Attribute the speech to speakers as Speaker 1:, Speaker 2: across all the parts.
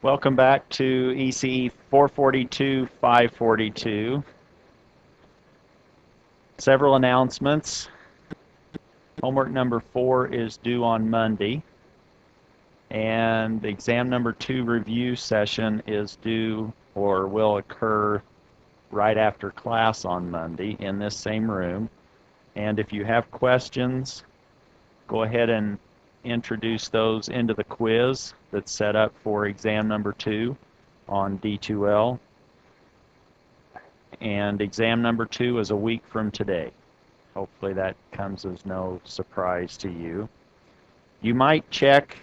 Speaker 1: Welcome back to ECE 442-542. Several announcements. Homework number 4 is due on Monday, and exam number 2 review session is due or will occur right after class on Monday in this same room. And if you have questions, go ahead and introduce those into the quiz that's set up for exam number 2 on D2L. And exam number 2 is a week from today. Hopefully that comes as no surprise to you. You might check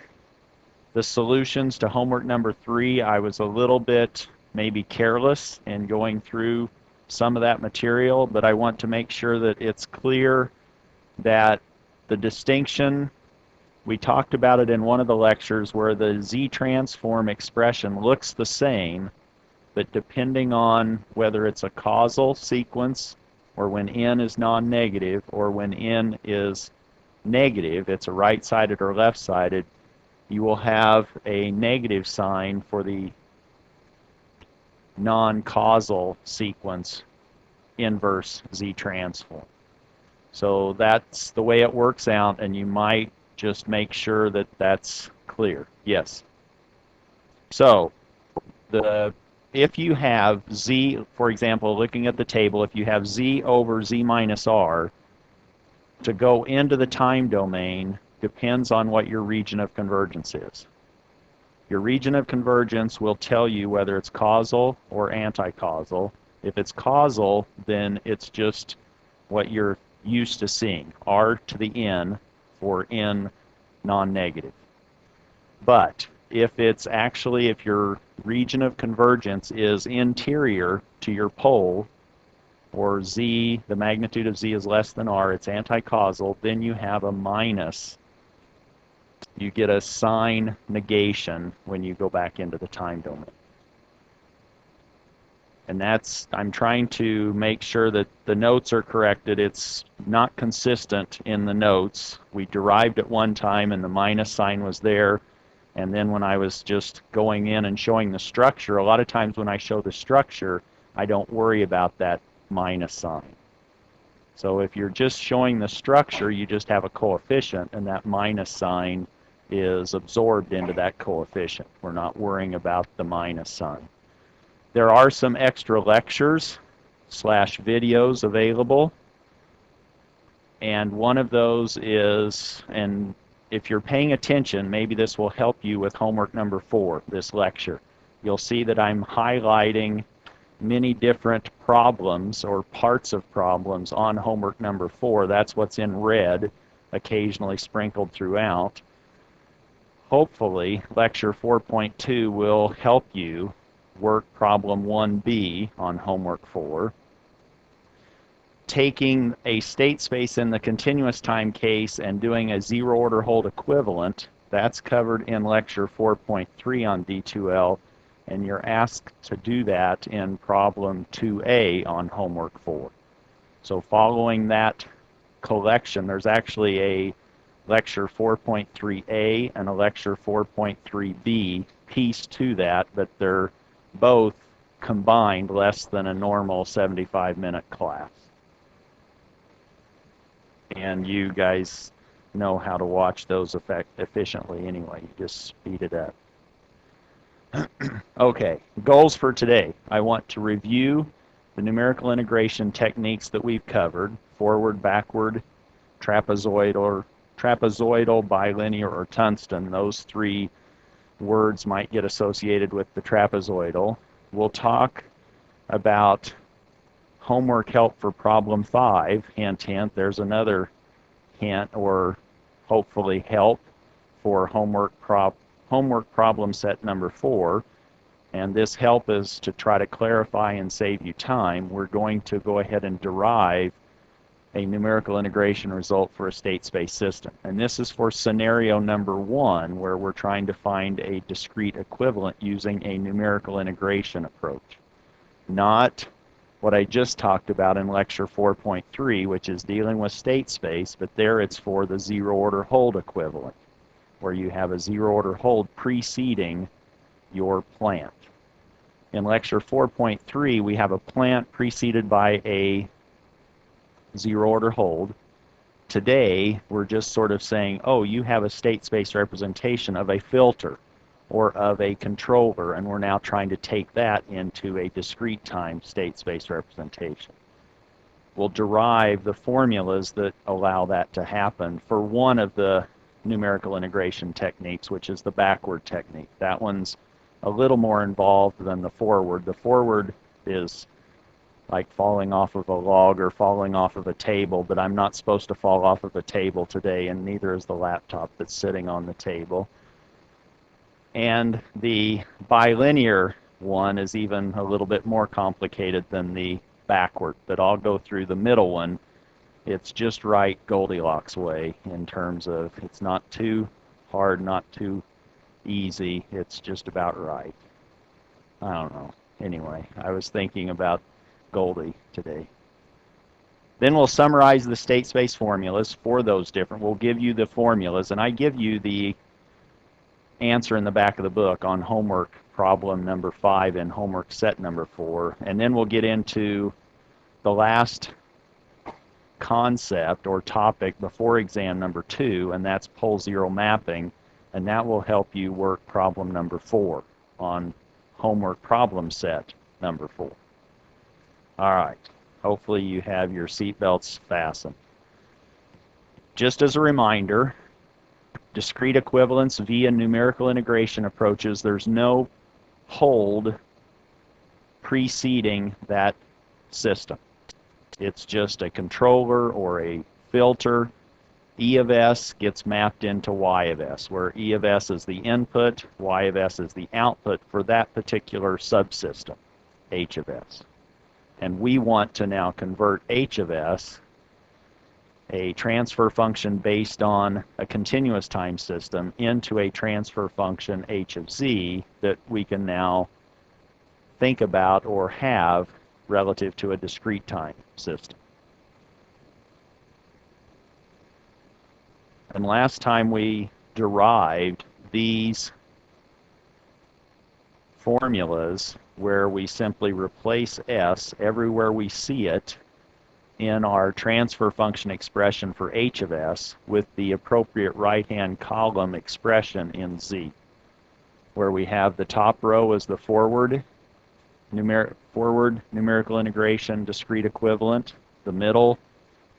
Speaker 1: the solutions to homework number 3. I was a little bit maybe careless in going through some of that material, but I want to make sure that it's clear that the distinction, we talked about it in one of the lectures, where the Z-transform expression looks the same, but depending on whether it's a causal sequence or when n is non-negative or when n is negative, it's a right-sided or left-sided, you will have a negative sign for the non-causal sequence inverse Z-transform. So that's the way it works out, and you might just make sure that that's clear. Yes. So if you have Z, for example, looking at the table, if you have Z over Z minus R, to go into the time domain depends on what your region of convergence is. Your region of convergence will tell you whether it's causal or anti-causal. If it's causal, then it's just what you're used to seeing, R to the n for n non-negative. But if your region of convergence is interior to your pole, or Z, the magnitude of Z is less than R, it's anti-causal, then you have a minus. You get a sign negation when you go back into the time domain. And I'm trying to make sure that the notes are corrected. It's not consistent in the notes. We derived at one time and the minus sign was there. And then when I was just going in and showing the structure, a lot of times when I show the structure, I don't worry about that minus sign. So if you're just showing the structure, you just have a coefficient, and that minus sign is absorbed into that coefficient. We're not worrying about the minus sign. There are some extra lectures / videos available, and one of those is, and if you're paying attention, maybe this will help you with homework number 4, this lecture. You'll see that I'm highlighting many different problems or parts of problems on homework number 4. That's what's in red, occasionally sprinkled throughout. Hopefully, lecture 4.2 will help you work problem 1B on homework 4. Taking a state space in the continuous time case and doing a zero-order hold equivalent, that's covered in lecture 4.3 on D2L, and you're asked to do that in problem 2A on homework 4. So following that collection, there's actually a lecture 4.3A and a lecture 4.3B piece to that, but they're both combined less than a normal 75-minute class. And you guys know how to watch those efficiently anyway. You just speed it up. Okay, goals for today. I want to review the numerical integration techniques that we've covered: forward, backward, trapezoidal, bilinear, or tungsten. Those 3 words might get associated with the trapezoidal. We'll talk about homework help for problem 5. Hint, hint, there's another hint or hopefully help for homework problem set number 4. And this help is to try to clarify and save you time. We're going to go ahead and derive a numerical integration result for a state space system. And this is for scenario number 1, where we're trying to find a discrete equivalent using a numerical integration approach. Not what I just talked about in lecture 4.3, which is dealing with state space, but there it's for the zero-order hold equivalent, where you have a zero-order hold preceding your plant. In lecture 4.3, we have a plant preceded by a zero-order hold. Today, we're just sort of saying, oh, you have a state space representation of a filter or of a controller, and we're now trying to take that into a discrete time state space representation. We'll derive the formulas that allow that to happen for one of the numerical integration techniques, which is the backward technique. That one's a little more involved than the forward. The forward is like falling off of a log or falling off of a table, but I'm not supposed to fall off of a table today, and neither is the laptop that's sitting on the table. And the bilinear one is even a little bit more complicated than the backward, but I'll go through the middle one. It's just right Goldilocks way in terms of it's not too hard, not too easy. It's just about right. I don't know. Anyway, I was thinking about Goldie today. Then we'll summarize the state space formulas for those different. We'll give you the formulas, and I give you the answer in the back of the book on homework problem number 5 and homework set number 4. And then we'll get into the last concept or topic before exam number 2, and that's pole zero mapping, and that will help you work problem number 4 on homework problem set number 4. All right, hopefully you have your seatbelts fastened. Just as a reminder, discrete equivalence via numerical integration approaches, there's no hold preceding that system. It's just a controller or a filter. E of S gets mapped into Y of S, where E of S is the input, Y of S is the output for that particular subsystem, H of S. And we want to now convert H of S, a transfer function based on a continuous time system, into a transfer function H of Z that we can now think about or have relative to a discrete time system. And last time we derived these formulas where we simply replace S everywhere we see it in our transfer function expression for H of S with the appropriate right-hand column expression in Z, where we have the top row as the forward numerical integration discrete equivalent, the middle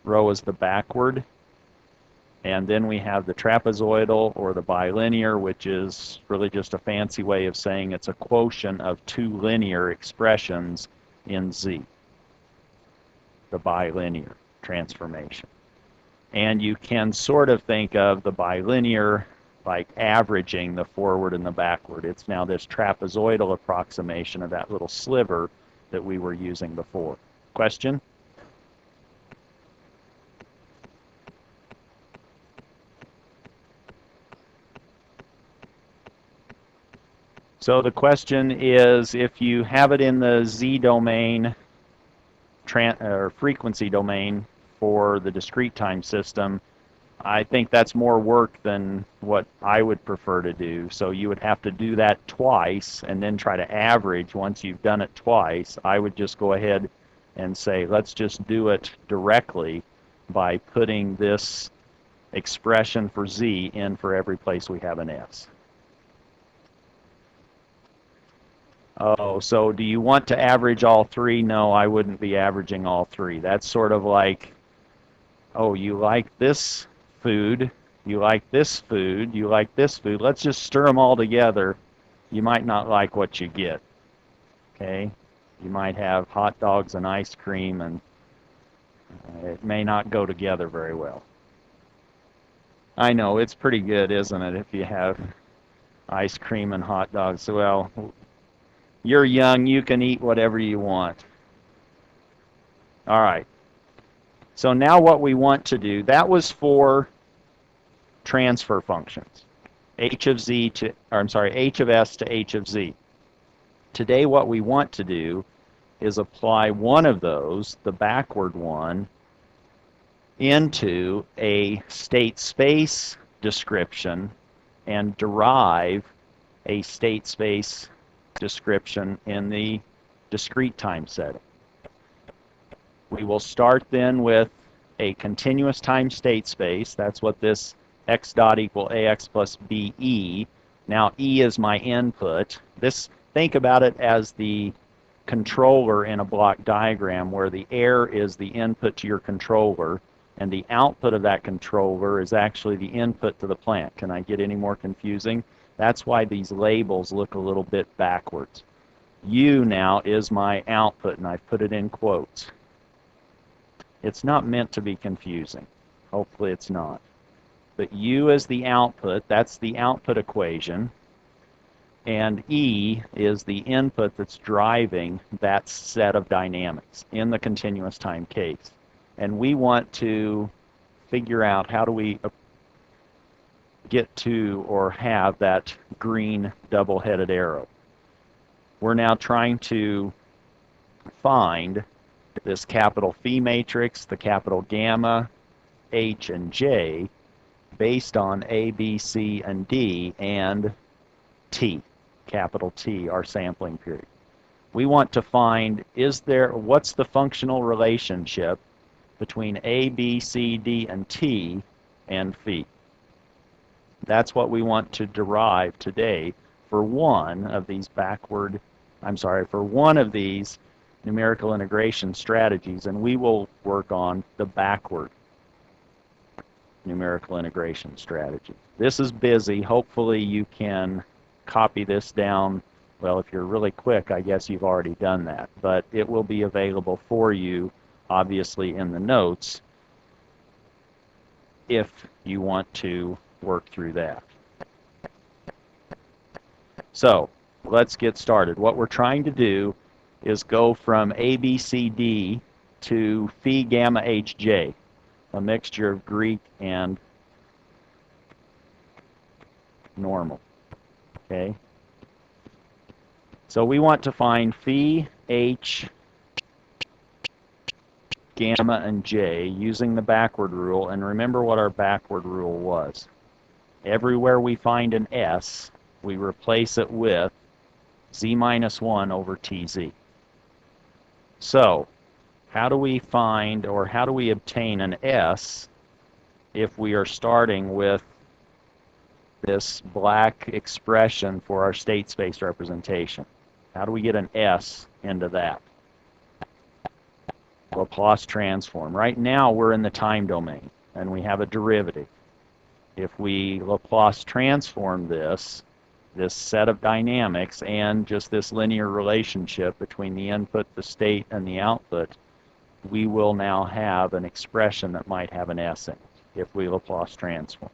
Speaker 1: row is the backward, and then we have the trapezoidal or the bilinear, which is really just a fancy way of saying it's a quotient of two linear expressions in Z, the bilinear transformation. And you can sort of think of the bilinear like averaging the forward and the backward. It's now this trapezoidal approximation of that little sliver that we were using before. Question? So the question is, if you have it in the Z domain or frequency domain for the discrete time system, I think that's more work than what I would prefer to do. So you would have to do that twice and then try to average once you've done it twice. I would just go ahead and say, let's just do it directly by putting this expression for Z in for every place we have an S. Oh, so do you want to average all three? No, I wouldn't be averaging all three. That's sort of like, oh, you like this food, you like this food, you like this food. Let's just stir them all together. You might not like what you get. Okay? You might have hot dogs and ice cream, and it may not go together very well. I know, it's pretty good, isn't it, if you have ice cream and hot dogs? Well, you're young, you can eat whatever you want. All right. So now what we want to do, that was for transfer functions. H of S to H of Z. Today what we want to do is apply one of those, the backward one, into a state space description and derive a state space description in the discrete time setting. We will start then with a continuous time state space. That's what this x dot equal ax plus be. Now e is my input. Think about it as the controller in a block diagram where the air is the input to your controller and the output of that controller is actually the input to the plant. Can I get any more confusing? That's why these labels look a little bit backwards. U now is my output, and I've put it in quotes. It's not meant to be confusing. Hopefully it's not. But U is the output. That's the output equation. And E is the input that's driving that set of dynamics in the continuous time case. And we want to figure out how do we get to or have that green double-headed arrow. We're now trying to find this capital Phi matrix, the capital gamma, H, and J based on A, B, C, and D, and T, capital T, our sampling period. We want to find, what's the functional relationship between A, B, C, D, and T and Phi? That's what we want to derive today for one of these numerical integration strategies, and we will work on the backward numerical integration strategy. This is busy. Hopefully you can copy this down. Well, if you're really quick, I guess you've already done that, but it will be available for you, obviously, in the notes if you want to work through that. So let's get started. What we're trying to do is go from A, B, C, D to Phi, gamma, H, J, a mixture of Greek and normal. Okay? So we want to find Phi, H, gamma, and J using the backward rule. And remember what our backward rule was. Everywhere we find an S, we replace it with z minus 1 over tz. So how do we find, or how do we obtain an S if we are starting with this black expression for our state space representation? How do we get an S into that? Laplace transform. Right now we're in the time domain and we have a derivative. If we Laplace transform this set of dynamics and just this linear relationship between the input, the state, and the output, we will now have an expression that might have an S in it if we Laplace transform.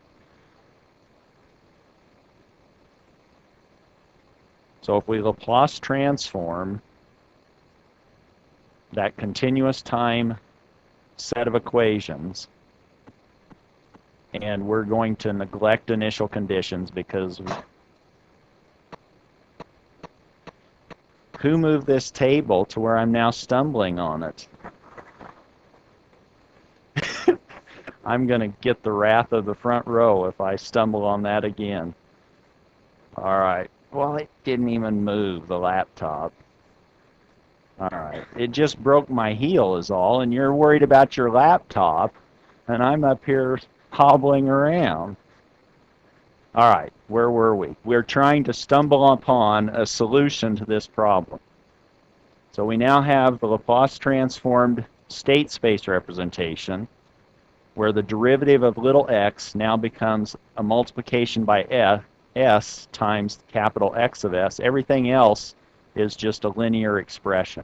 Speaker 1: So if we Laplace transform that continuous time set of equations, and we're going to neglect initial conditions because who moved this table to where I'm now stumbling on it? I'm going to get the wrath of the front row if I stumble on that again. All right. Well, it didn't even move, the laptop. All right. It just broke my heel is all, and you're worried about your laptop, and I'm up here hobbling around. All right. Where were we? We're trying to stumble upon a solution to this problem. So we now have the Laplace transformed state space representation where the derivative of little x now becomes a multiplication by s times capital X of s. Everything else is just a linear expression.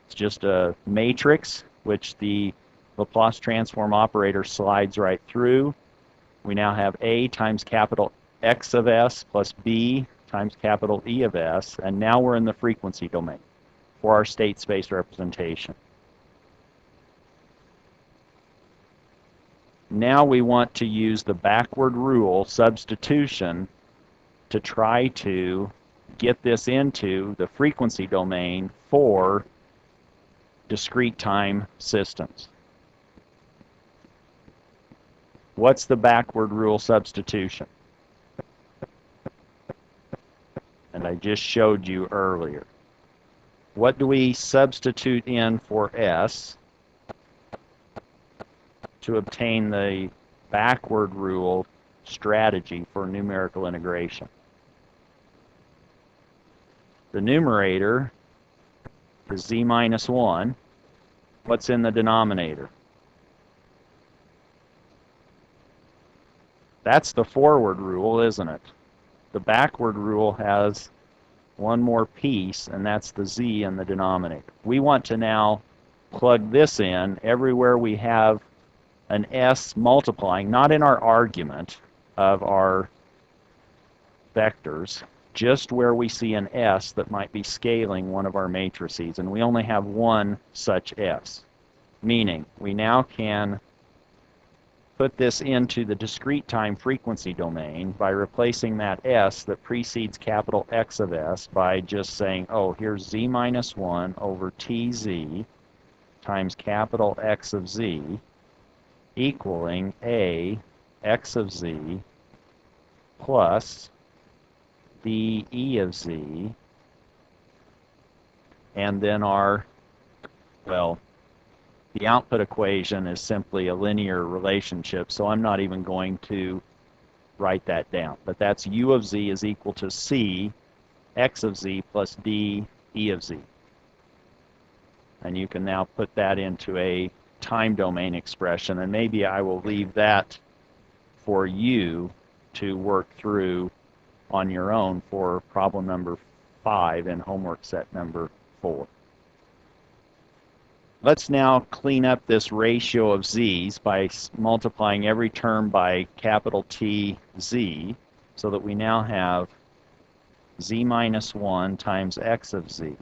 Speaker 1: It's just a matrix which the Laplace transform operator slides right through. We now have a times capital X of s plus b times capital E of s, and now we're in the frequency domain for our state space representation. Now we want to use the backward rule, substitution, to try to get this into the frequency domain for discrete time systems. What's the backward rule substitution? and I just showed you earlier. What do we substitute in for s to obtain the backward rule strategy for numerical integration? The numerator is z minus 1. What's in the denominator? That's the forward rule, isn't it? The backward rule has one more piece, and that's the z in the denominator. We want to now plug this in everywhere we have an s multiplying, not in our argument of our vectors, just where we see an s that might be scaling one of our matrices, and we only have one such s, meaning we now can put this into the discrete time frequency domain by replacing that s that precedes capital X of s by just saying, oh, here's z minus 1 over tz times capital X of z equaling a x of z plus b e of z, and then our, well, the output equation is simply a linear relationship, so I'm not even going to write that down. But that's u of z is equal to c x of z plus d e of z. And you can now put that into a time domain expression, and maybe I will leave that for you to work through on your own for problem number 5 in homework set number 4. Let's now clean up this ratio of z's by multiplying every term by capital T z, so that we now have z minus 1 times x of z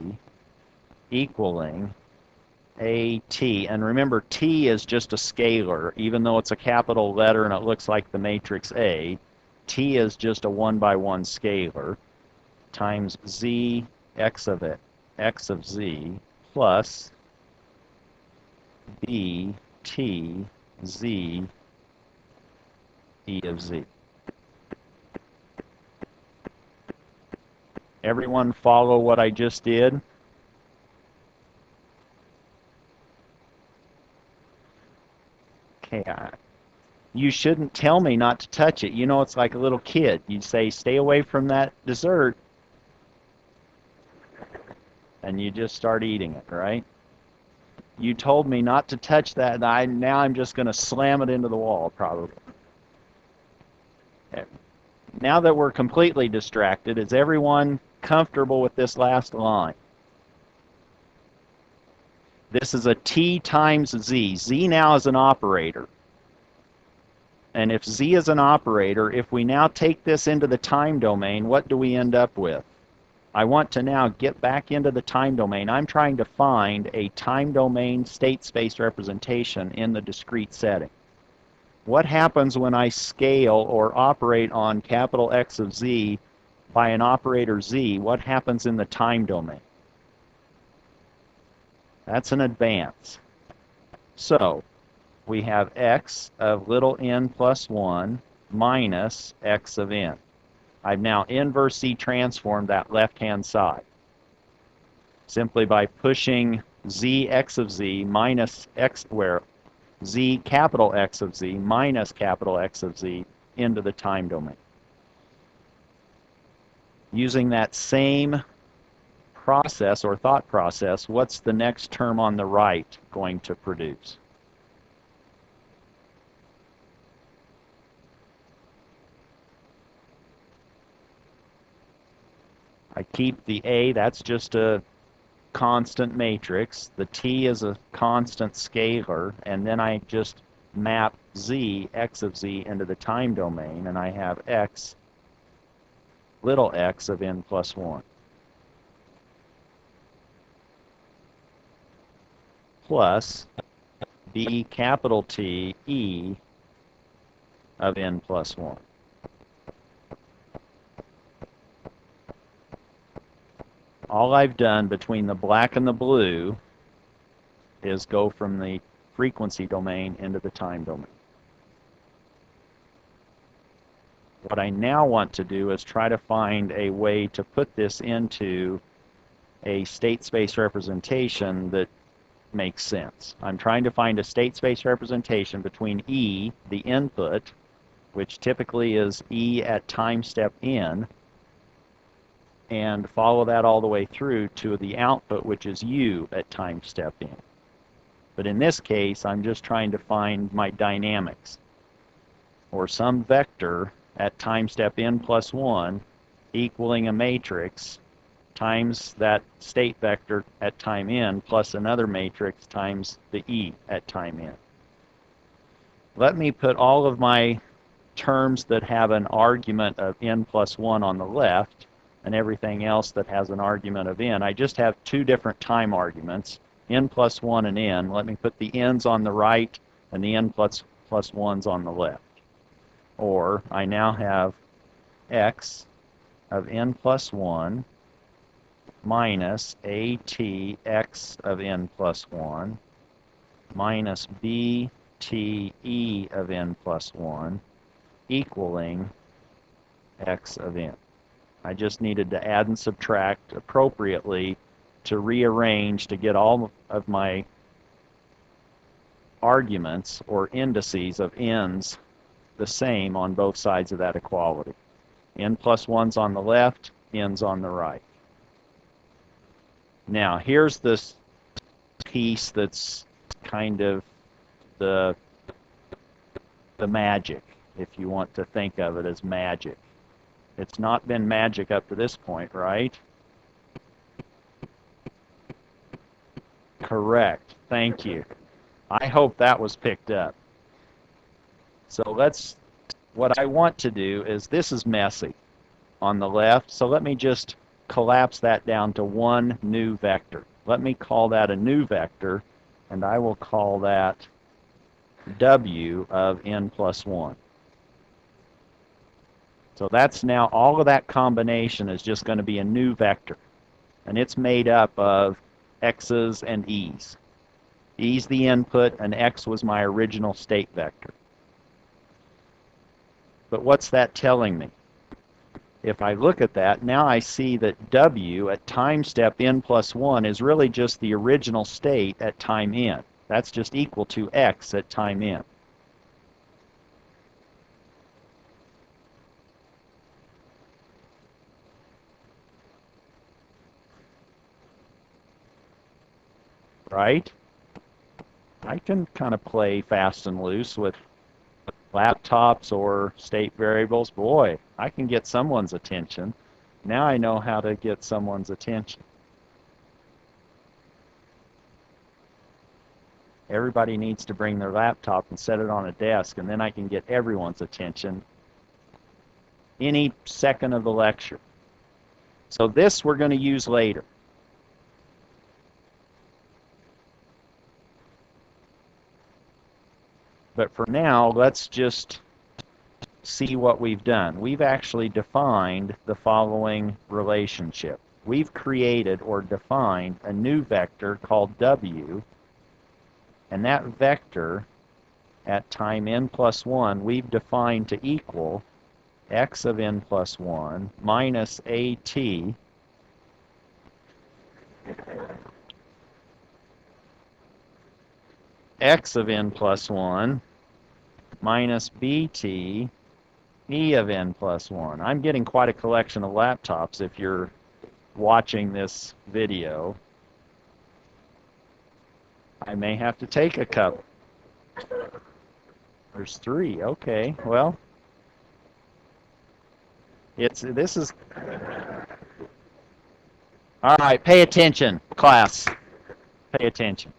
Speaker 1: equaling a t. And remember, t is just a scalar. Even though it's a capital letter and it looks like the matrix A, t is just a 1-by-1 scalar times z x of z plus b t z e of z. Everyone follow what I just did? Okay, you shouldn't tell me not to touch it. You know, it's like a little kid. You say, stay away from that dessert, and you just start eating it, right? You told me not to touch that, and now I'm just going to slam it into the wall, probably. Okay. Now that we're completely distracted, is everyone comfortable with this last line? This is a t times z. Z now is an operator. And if z is an operator, if we now take this into the time domain, what do we end up with? I want to now get back into the time domain. I'm trying to find a time domain state space representation in the discrete setting. What happens when I scale or operate on capital X of z by an operator z? What happens in the time domain? That's an advance. So we have x of little n plus 1 minus x of n. I've now inversely transformed that left-hand side simply by pushing z x of z minus x, where z capital X of z minus capital X of z into the time domain. Using that same process or thought process, what's the next term on the right going to produce? I keep the A, that's just a constant matrix. The T is a constant scalar, and then I just map z, x of z, into the time domain, and I have x, little x of n plus 1. Plus b capital T e of n plus 1. All I've done between the black and the blue is go from the frequency domain into the time domain. What I now want to do is try to find a way to put this into a state space representation that makes sense. I'm trying to find a state space representation between E, the input, which typically is E at time step n, and follow that all the way through to the output, which is U at time step n. But in this case, I'm just trying to find my dynamics, or some vector at time step n plus 1 equaling a matrix times that state vector at time n plus another matrix times the E at time n. Let me put all of my terms that have an argument of n plus 1 on the left and everything else that has an argument of n. I just have two different time arguments, n plus 1 and n. Let me put the n's on the right and the n plus 1's on the left. Or I now have x of n plus 1 minus at x of n plus 1 minus b t e of n plus 1 equaling x of n. I just needed to add and subtract appropriately to rearrange to get all of my arguments or indices of n's the same on both sides of that equality. N plus 1's on the left, n's on the right. Now, here's this piece that's kind of the magic, if you want to think of it as magic. It's not been magic up to this point, right? Correct. Thank you. I hope that was picked up. So what I want to do is, this is messy on the left, so let me just collapse that down to one new vector. Let me call that a new vector, and I will call that w of n plus 1. So that's now, all of that combination is just going to be a new vector, and it's made up of x's and e's. E's the input, and x was my original state vector. But what's that telling me? If I look at that, now I see that w at time step n plus 1 is really just the original state at time n. That's just equal to x at time n. Right? I can kind of play fast and loose with laptops or state variables. Boy, I can get someone's attention. Now I know how to get someone's attention. Everybody needs to bring their laptop and set it on a desk, and then I can get everyone's attention any second of the lecture. So this we're going to use later. But for now, let's just see what we've done. We've actually defined the following relationship. We've created or defined a new vector called w, and that vector at time n plus 1 we've defined to equal x of n plus 1 minus at x of n plus 1 minus bt e of n plus 1. I'm getting quite a collection of laptops if you're watching this video. I may have to take a couple. There's 3. Okay, well, this is... All right, pay attention, class. Pay attention.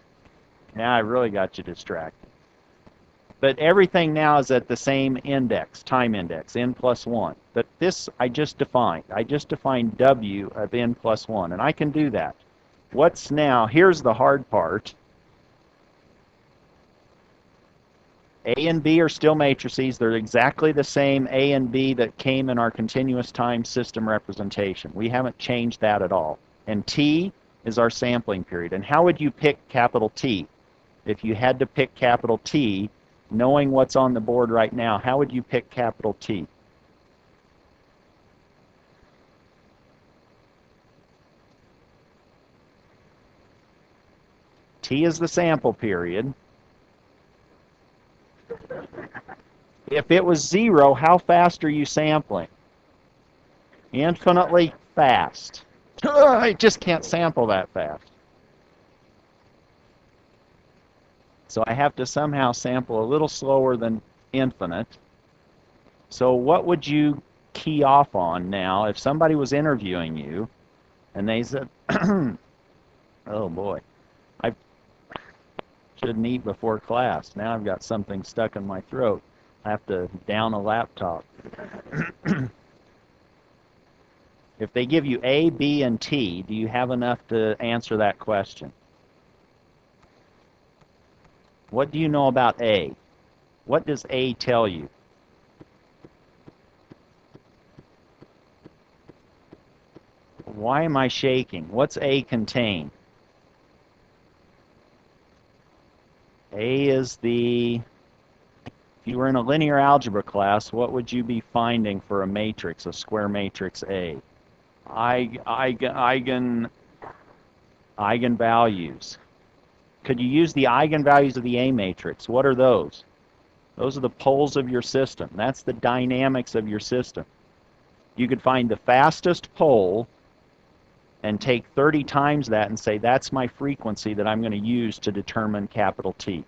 Speaker 1: Now I really got you distracted. But everything now is at the same index, time index, n plus 1. But this I just defined. I just defined w of n plus 1, and I can do that. What's now, here's the hard part. A and B are still matrices. They're exactly the same A and B that came in our continuous time system representation. We haven't changed that at all. And T is our sampling period. And how would you pick capital T? If you had to pick capital T, knowing what's on the board right now, how would you pick capital T? T is the sample period. If it was 0, how fast are you sampling? Infinitely fast. I just can't sample that fast. So I have to somehow sample a little slower than infinite. So what would you key off on now if somebody was interviewing you and they said, oh boy, I shouldn't eat before class. Now I've got something stuck in my throat. I have to down a laptop. If they give you A, B, and T, do you have enough to answer that question? What do you know about A? What does A tell you? Why am I shaking? What's A contain? A is the, if you were in a linear algebra class, what would you be finding for a matrix, a square matrix A? Eigenvalues. Could you use the eigenvalues of the A matrix? What are those? Those are the poles of your system. That's the dynamics of your system. You could find the fastest pole and take 30 times that and say, that's my frequency that I'm going to use to determine capital T.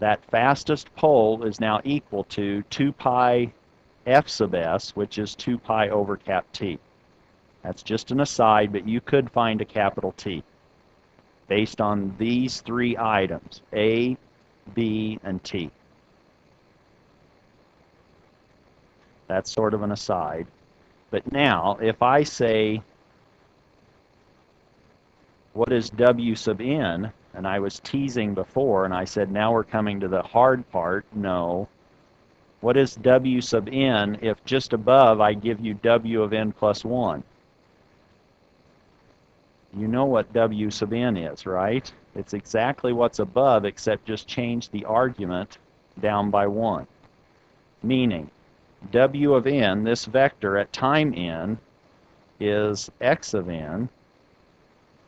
Speaker 1: That fastest pole is now equal to 2 pi f sub s, which is 2 pi over cap T. That's just an aside, but you could find a capital T based on these three items, A, B, and T. That's sort of an aside. But now, if I say, what is W sub n? And I was teasing before, and I said, now we're coming to the hard part. No. What is W sub n if just above I give you W of n plus 1? You know what W sub n is, right? It's exactly what's above, except just change the argument down by 1. Meaning, W of n, this vector at time n, is x of n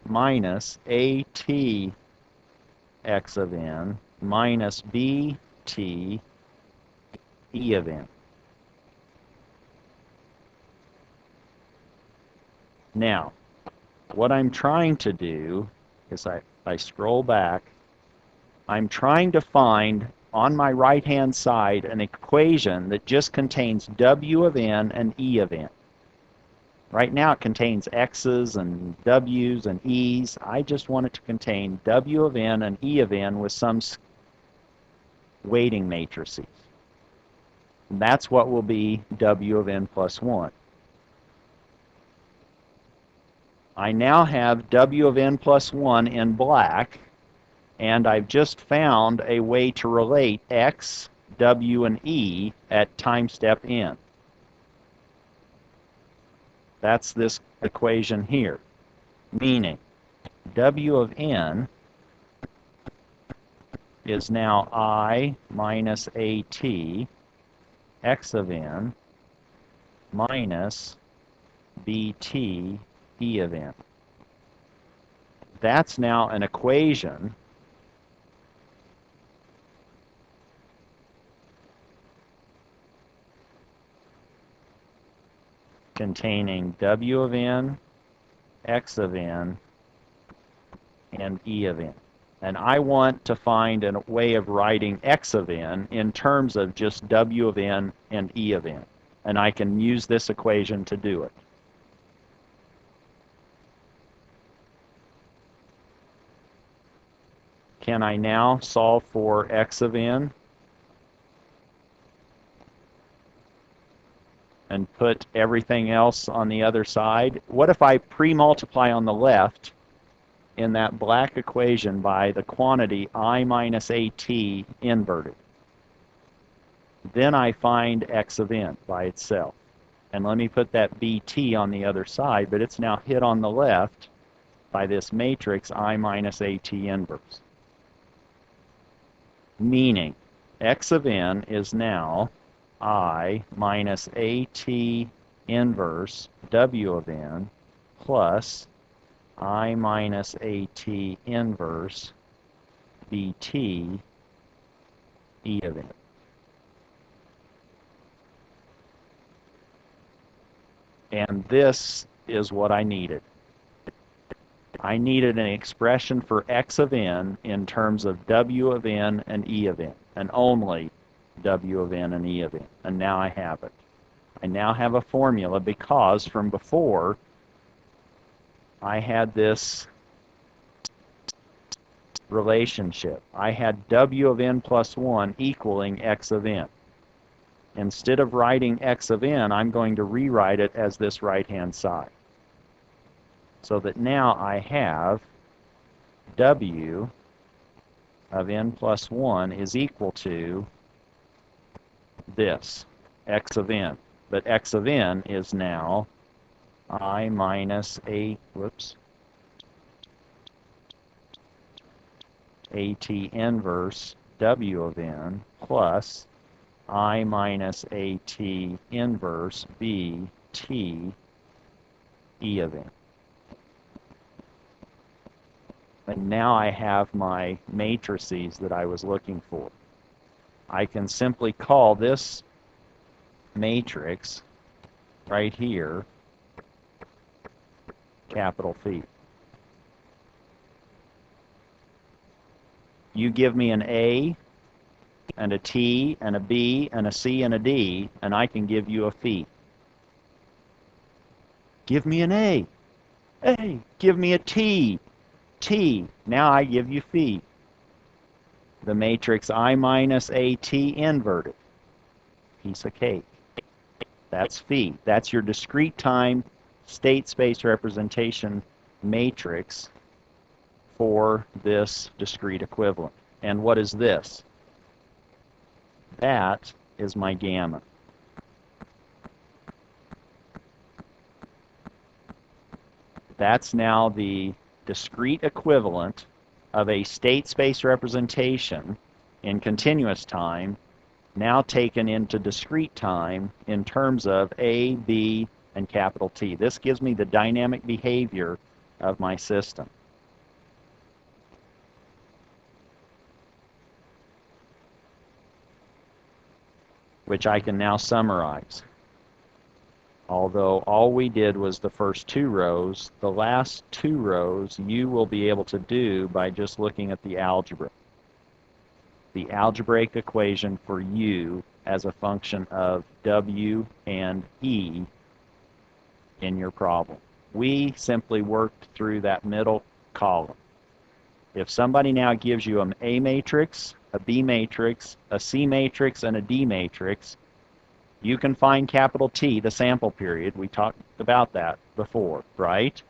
Speaker 1: minus at x of n minus bt e of n. Now, what I'm trying to do is I scroll back. I'm trying to find on my right-hand side an equation that just contains W of n and E of n. Right now it contains X's and W's and E's. I just want it to contain W of n and E of n with some weighting matrices. And that's what will be W of n plus 1. I now have W of n plus 1 in black, and I've just found a way to relate X, W, and E at time step n. That's this equation here, meaning W of n is now I minus AT X of n minus BT E of n. That's now an equation containing W of n, X of n, and E of n. And I want to find a way of writing X of n in terms of just W of n and E of n. And I can use this equation to do it. Can I now solve for X of n and put everything else on the other side? What if I pre-multiply on the left in that black equation by the quantity I minus AT inverted? Then I find X of n by itself. And let me put that BT on the other side, but it's now hit on the left by this matrix I minus AT inverse. Meaning, X of n is now I minus AT inverse W of n plus I minus AT inverse BT E of n. And this is what I needed. I needed an expression for x of n in terms of w of n and e of n, and only w of n and e of n. And now I have it. I now have a formula because from before I had this relationship. I had w of n plus 1 equaling x of n. Instead of writing x of n, I'm going to rewrite it as this right-hand side. So that now I have w of n plus 1 is equal to this, x of n. But x of n is now I minus AT inverse w of n plus I minus AT inverse BT E of n. And now I have my matrices that I was looking for. I can simply call this matrix right here capital Phi. You give me an A and a T and a B and a C and a D, and I can give you a Phi. Give me an A. A. Give me a T. T. Now I give you Phi. The matrix I minus AT inverted. Piece of cake. That's Phi. That's your discrete time state space representation matrix for this discrete equivalent. And what is this? That is my gamma. That's now the discrete equivalent of a state space representation in continuous time, now taken into discrete time in terms of A, B, and capital T. This gives me the dynamic behavior of my system. Which I can now summarize. Although all we did was the first two rows, the last two rows you will be able to do by just looking at the algebra. The algebraic equation for u as a function of w and e in your problem. We simply worked through that middle column. If somebody now gives you an A matrix, a B matrix, a C matrix, and a D matrix, you can find capital T, the sample period. We talked about that before, right?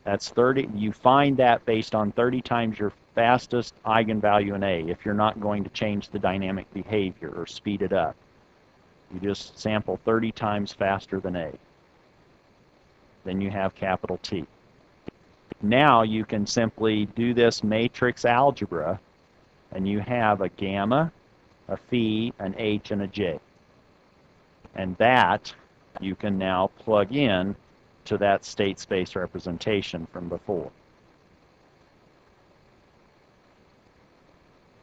Speaker 1: That's 30. You find that based on 30 times your fastest eigenvalue in A if you're not going to change the dynamic behavior or speed it up. You just sample 30 times faster than A. Then you have capital T. Now you can simply do this matrix algebra, and you have a gamma, a phi, an h, and a j. And that you can now plug in to that state space representation from before.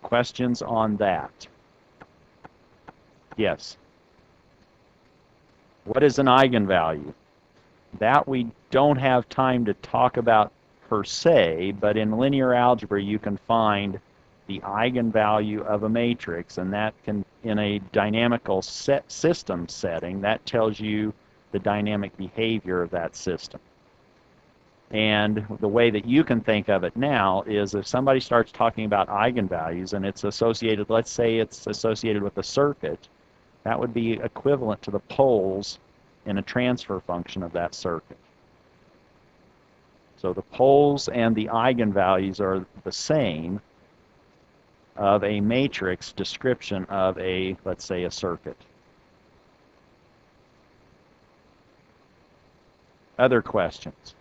Speaker 1: Questions on that? Yes. What is an eigenvalue? That we don't have time to talk about per se, but in linear algebra you can find the eigenvalue of a matrix, and that can, in a dynamical system setting, that tells you the dynamic behavior of that system. And the way that you can think of it now is if somebody starts talking about eigenvalues and it's associated, let's say it's associated with a circuit, that would be equivalent to the poles in a transfer function of that circuit. So the poles and the eigenvalues are the same of a matrix description of a, let's say, a circuit. Other questions?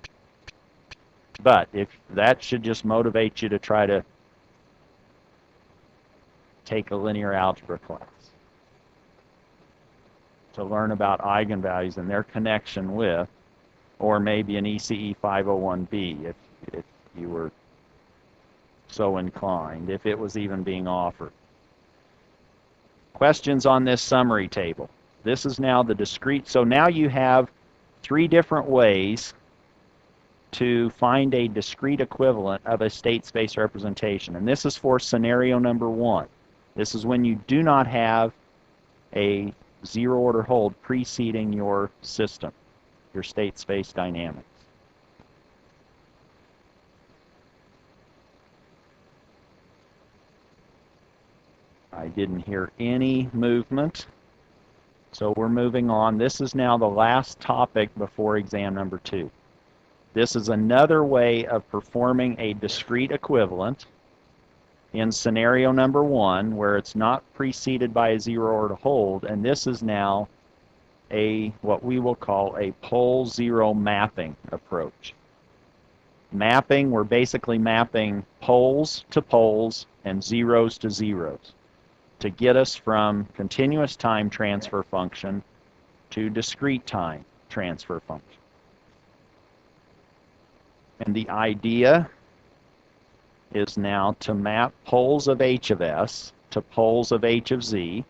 Speaker 1: But if that should just motivate you to try to take a linear algebra class, to learn about eigenvalues and their connection with or maybe an ECE 501B if you were so inclined, if it was even being offered. Questions on this summary table. This is now the discrete. So now you have 3 different ways to find a discrete equivalent of a state space representation. And this is for scenario number 1. This is when you do not have a zero order hold preceding your system, your state space dynamics. I didn't hear any movement, so we're moving on. This is now the last topic before exam number 2. This is another way of performing a discrete equivalent in scenario number 1, where it's not preceded by a zero order hold, and this is now what we will call a pole zero mapping approach. Mapping, we're basically mapping poles to poles and zeros to zeros to get us from continuous time transfer function to discrete time transfer function. And the idea is now to map poles of h of s to poles of h of z.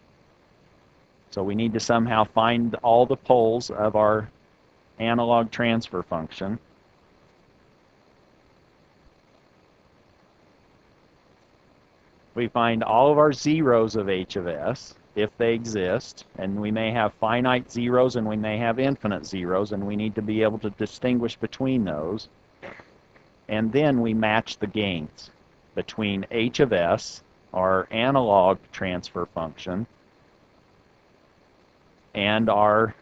Speaker 1: So we need to somehow find all the poles of our analog transfer function. We find all of our zeros of h of s, if they exist, and we may have finite zeros and we may have infinite zeros, and we need to be able to distinguish between those. And then we match the gains between h of s, our analog transfer function, and our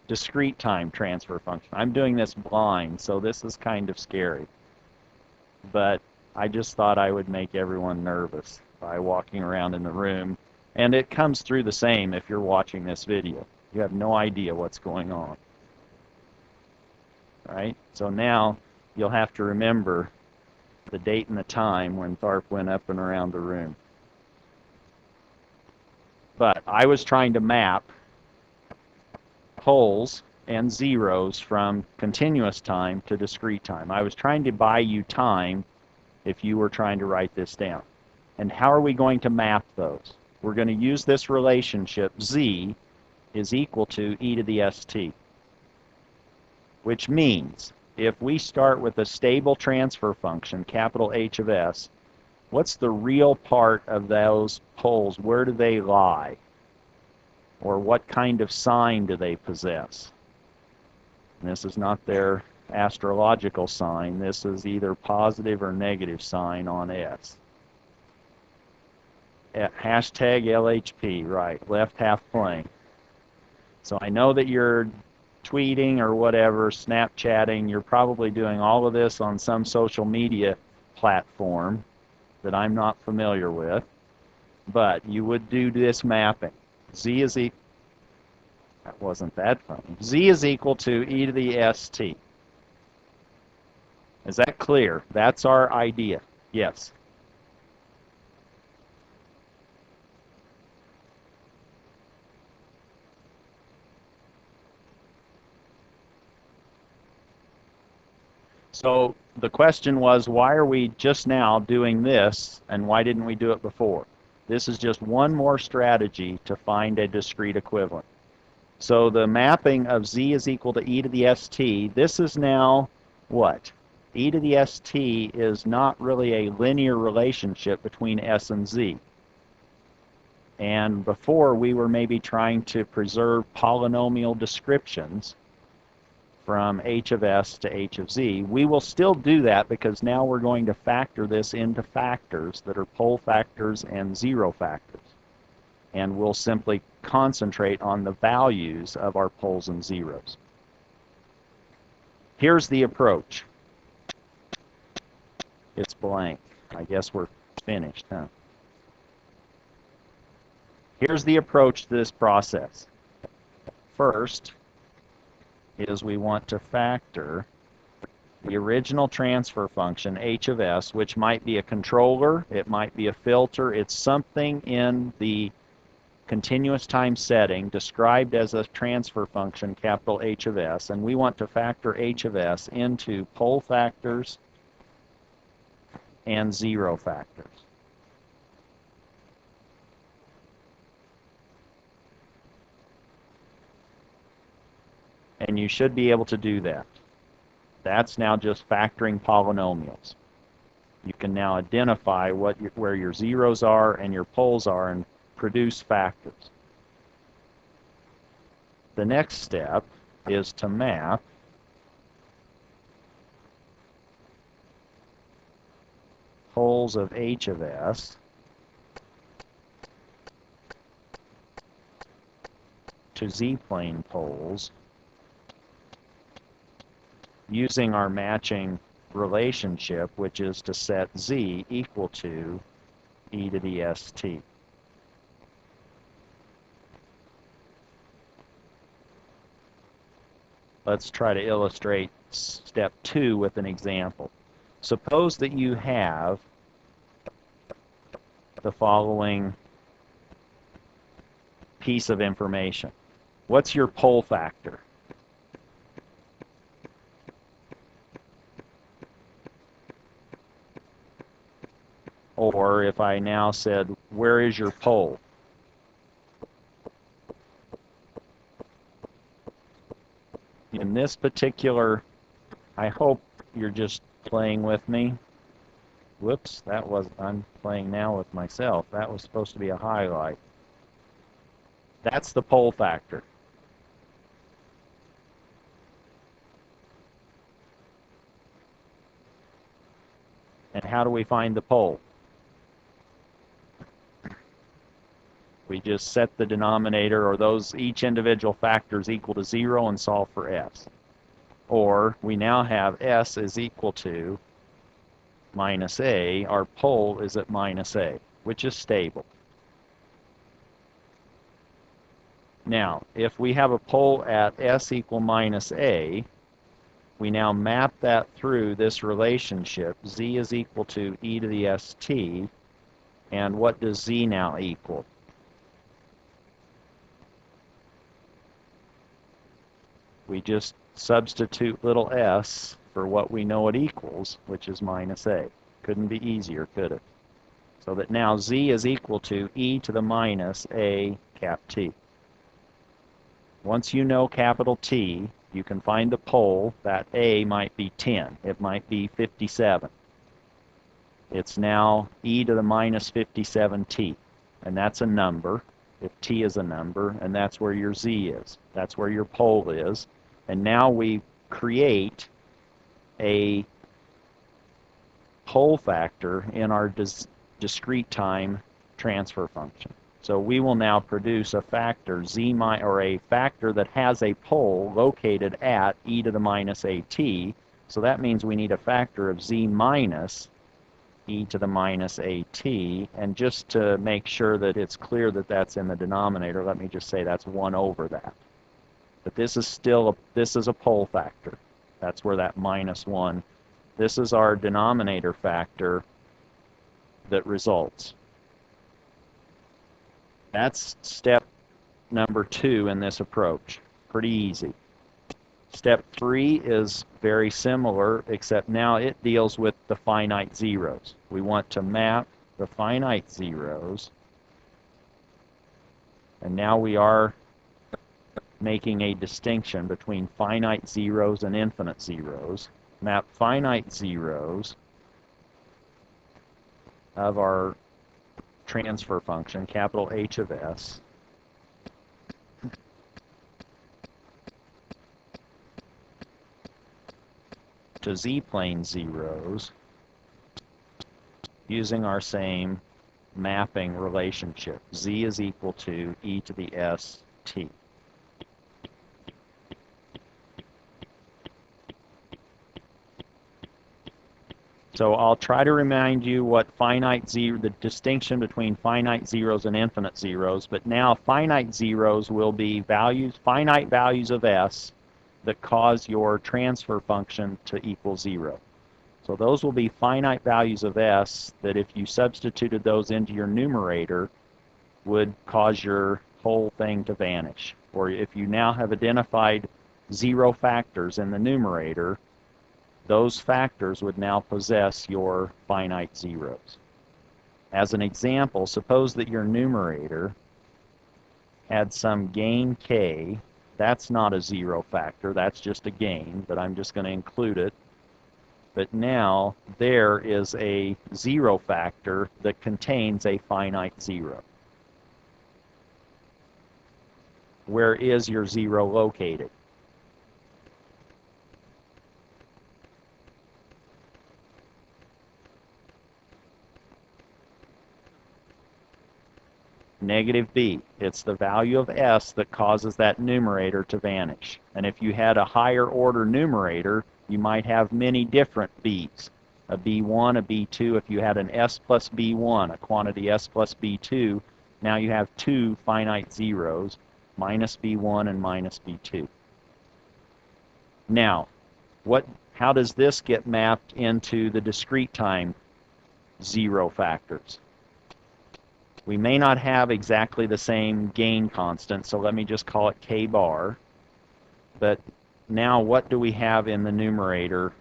Speaker 1: discrete time transfer function. I'm doing this blind, so this is kind of scary. But I just thought I would make everyone nervous by walking around in the room. And it comes through the same if you're watching this video. You have no idea what's going on. Right? So now you'll have to remember the date and the time when Tharp went up and around the room. But I was trying to map poles and zeros from continuous time to discrete time. I was trying to buy you time if you were trying to write this down. And how are we going to map those? We're going to use this relationship, z is equal to e to the st, which means if we start with a stable transfer function, capital H of s, what's the real part of those poles? Where do they lie? Or what kind of sign do they possess? And this is not their astrological sign. This is either positive or negative sign on S. Hashtag LHP, right, left half plane. So I know that you're tweeting or whatever, Snapchatting, you're probably doing all of this on some social media platform that I'm not familiar with, but you would do this mapping. Z is equal, that wasn't that funny. Z is equal to e to the st. Is that clear? That's our idea. Yes. So the question was, why are we just now doing this, and why didn't we do it before? This is just one more strategy to find a discrete equivalent. So the mapping of z is equal to e to the st, this is now what? E to the st is not really a linear relationship between s and z. And before we were maybe trying to preserve polynomial descriptions from h of s to h of z. We will still do that because now we're going to factor this into factors that are pole factors and zero factors. And we'll simply concentrate on the values of our poles and zeros. Here's the approach. It's blank. I guess we're finished, huh? Here's the approach to this process. First is we want to factor the original transfer function, h of s, which might be a controller, it might be a filter, it's something in the continuous time setting described as a transfer function, capital H of S, and we want to factor H of S into pole factors and zero factors. And you should be able to do that. That's now just factoring polynomials. You can now identify where your zeros are and your poles are and produce factors. The next step is to map poles of H of S to z-plane poles using our matching relationship, which is to set z equal to e to the st. Let's try to illustrate step 2 with an example. Suppose that you have the following piece of information. What's your pole factor? Or if I now said, where is your pole? In this particular, I hope you're just playing with me. Whoops, I'm playing now with myself. That was supposed to be a highlight. That's the pole factor. And how do we find the pole? We just set the denominator, or each individual factors equal to 0 and solve for s. Or we now have s is equal to minus a. Our pole is at minus a, which is stable. Now, if we have a pole at s equal minus a, we now map that through this relationship. Z is equal to e to the st. And what does z now equal? We just substitute little s for what we know it equals, which is minus a. Couldn't be easier, could it? So that now z is equal to e to the minus a cap t. Once you know capital T, you can find the pole. That a might be 10. It might be 57. It's now e to the minus 57t. And that's a number, if t is a number, and that's where your z is. That's where your pole is. And now we create a pole factor in our discrete time transfer function. So we will now produce a factor or a factor that has a pole located at e to the minus at. So that means we need a factor of z minus e to the minus at. And just to make sure that it's clear that that's in the denominator, let me just say that's 1 over that. But this is a pole factor. That's where that minus 1. This is our denominator factor that results. That's step number 2 in this approach. Pretty easy. Step 3 is very similar, except now it deals with the finite zeros. We want to map the finite zeros, and now we are making a distinction between finite zeros and infinite zeros. Map finite zeros of our transfer function, capital H of S, to z-plane zeros using our same mapping relationship. Z is equal to e to the st. So I'll try to remind you what the distinction between finite zeros and infinite zeros, but now finite zeros will be finite values of s that cause your transfer function to equal 0. So those will be finite values of s that if you substituted those into your numerator, would cause your whole thing to vanish. Or if you now have identified 0 factors in the numerator, those factors would now possess your finite zeros. As an example, suppose that your numerator had some gain k. That's not a 0 factor, that's just a gain, but I'm just going to include it. But now there is a 0 factor that contains a finite zero. Where is your 0 located? Negative b. It's the value of s that causes that numerator to vanish. And if you had a higher order numerator, you might have many different b's. A b1, a b2. If you had an s plus b1, a quantity s plus b2, now you have 2 finite zeros, minus b1 and minus b2. Now, how does this get mapped into the discrete time 0 factors? We may not have exactly the same gain constant, so let me just call it k bar. But now what do we have in the numerator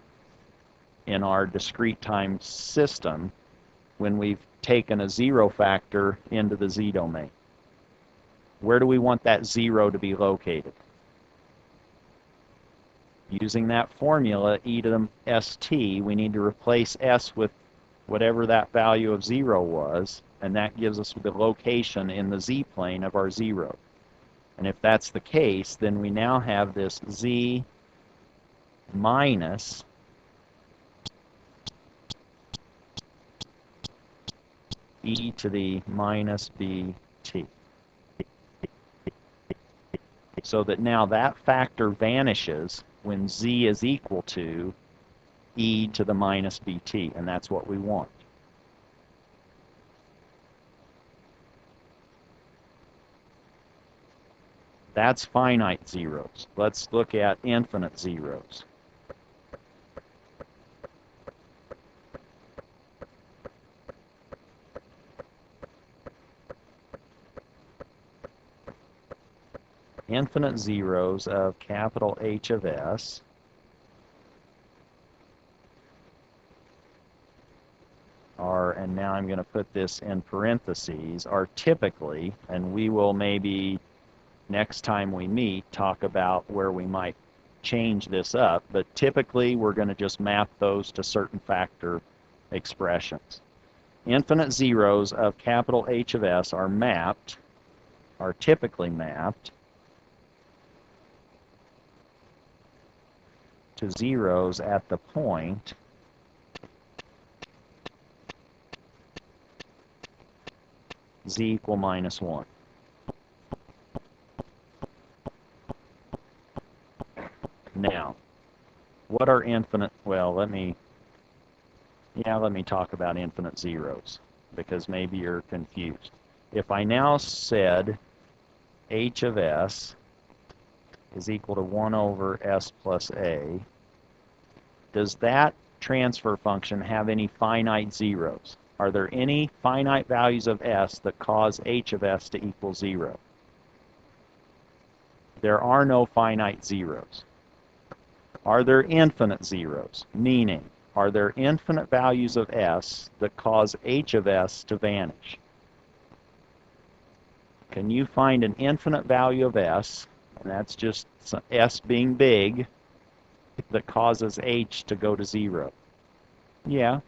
Speaker 1: in our discrete time system when we've taken a 0 factor into the z domain? Where do we want that 0 to be located? Using that formula, e to the st, we need to replace s with whatever that value of 0 was, and that gives us the location in the z-plane of our 0. And if that's the case, then we now have this z minus e to the minus bt. So that now that factor vanishes when z is equal to e to the minus bt, and that's what we want. That's finite zeros. Let's look at infinite zeros. Infinite zeros of capital H of s are, and now I'm going to put this in parentheses, are typically, and we will maybe next time we meet talk about where we might change this up, but typically we're going to just map those to certain factor expressions. Infinite zeros of capital H of s are typically mapped to zeros at the point z equal minus 1. Now, what are infinite? Well, let me talk about infinite zeros, because maybe you're confused. If I now said h of s is equal to 1 over s plus a, does that transfer function have any finite zeros? Are there any finite values of s that cause h of s to equal 0? There are no finite zeros. Are there infinite zeros? Meaning, are there infinite values of s that cause h of s to vanish? Can you find an infinite value of s, and that's just s being big, that causes h to go to 0? Yeah.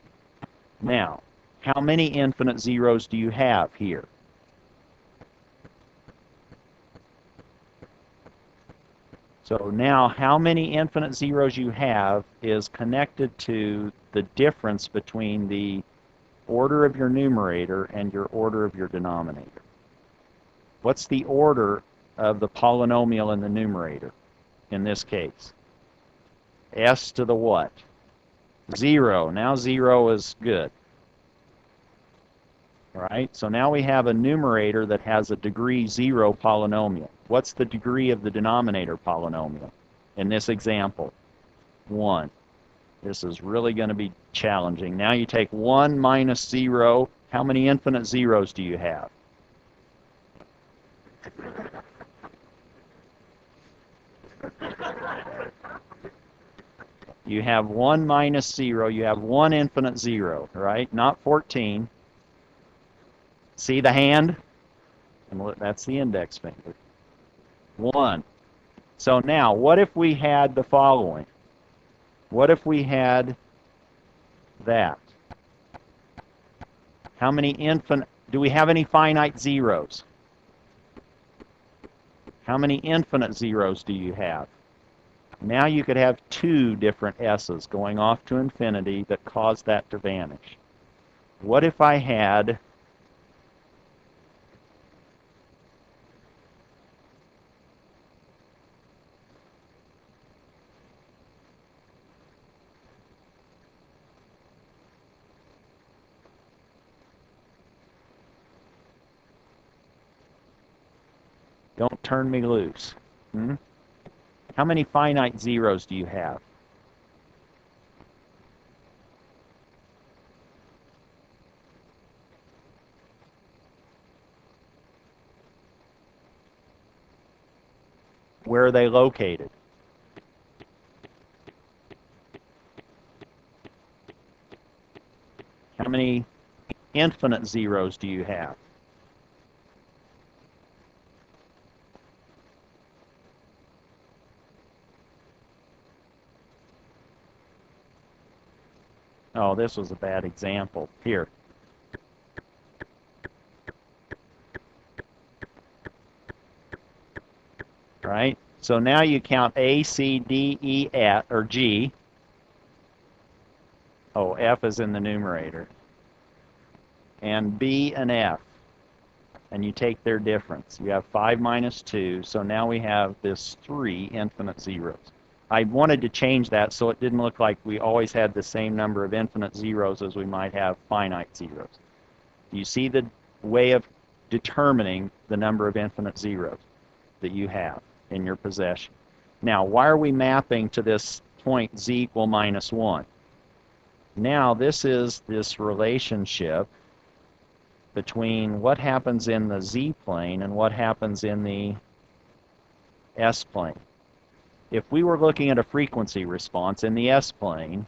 Speaker 1: Now, how many infinite zeros do you have here? So now how many infinite zeros you have is connected to the difference between the order of your numerator and your order of your denominator. What's the order of the polynomial in the numerator in this case? S to the what? 0. Now 0 is good. All right, so now we have a numerator that has a degree 0 polynomial. What's the degree of the denominator polynomial in this example? 1. This is really going to be challenging. Now you take 1 minus 0. How many infinite zeros do you have? You have 1 minus 0. You have 1 infinite 0, right? Not 14. See the hand? And that's the index finger. 1. So now, what if we had the following? What if we had that? How many infinite, do we have any finite zeros? How many infinite zeros do you have? Now you could have 2 different s's going off to infinity that cause that to vanish. What if I had don't turn me loose. How many finite zeros do you have? Where are they located? How many infinite zeros do you have? Oh, this was a bad example. Here. Right? So now you count A, C, D, E, F, or G. Oh, F is in the numerator. And B and F. And you take their difference. You have 5 minus 2. So now we have this 3 infinite zeros. I wanted to change that so it didn't look like we always had the same number of infinite zeros as we might have finite zeros. Do you see the way of determining the number of infinite zeros that you have in your possession? Now, why are we mapping to this point z equal minus 1? Now, this is this relationship between what happens in the z-plane and what happens in the s-plane. If we were looking at a frequency response in the s-plane,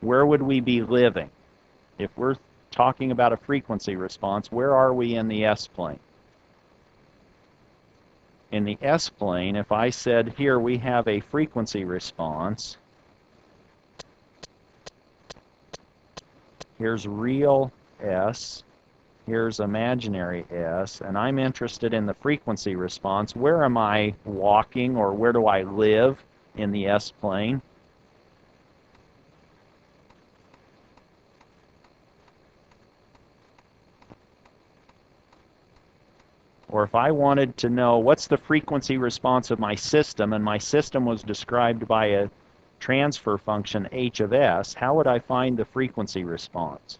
Speaker 1: where would we be living? If we're talking about a frequency response, where are we in the s-plane? In the s-plane, if I said here we have a frequency response, here's real s, here's imaginary s, and I'm interested in the frequency response. Where am I walking, or where do I live in the s-plane? Or if I wanted to know what's the frequency response of my system, and my system was described by a transfer function h of s, how would I find the frequency response?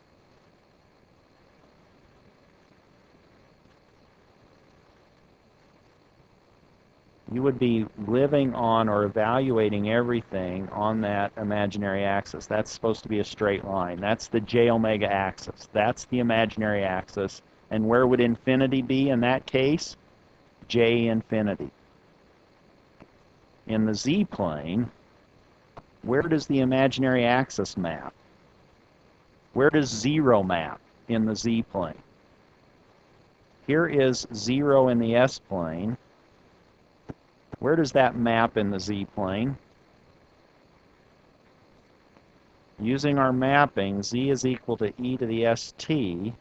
Speaker 1: You would be living on or evaluating everything on that imaginary axis. That's supposed to be a straight line. That's the j omega axis. That's the imaginary axis. And where would infinity be in that case? J infinity. In the z-plane, where does the imaginary axis map? Where does 0 map in the z-plane? Here is 0 in the s-plane. Where does that map in the z-plane? Using our mapping, z is equal to e to the st.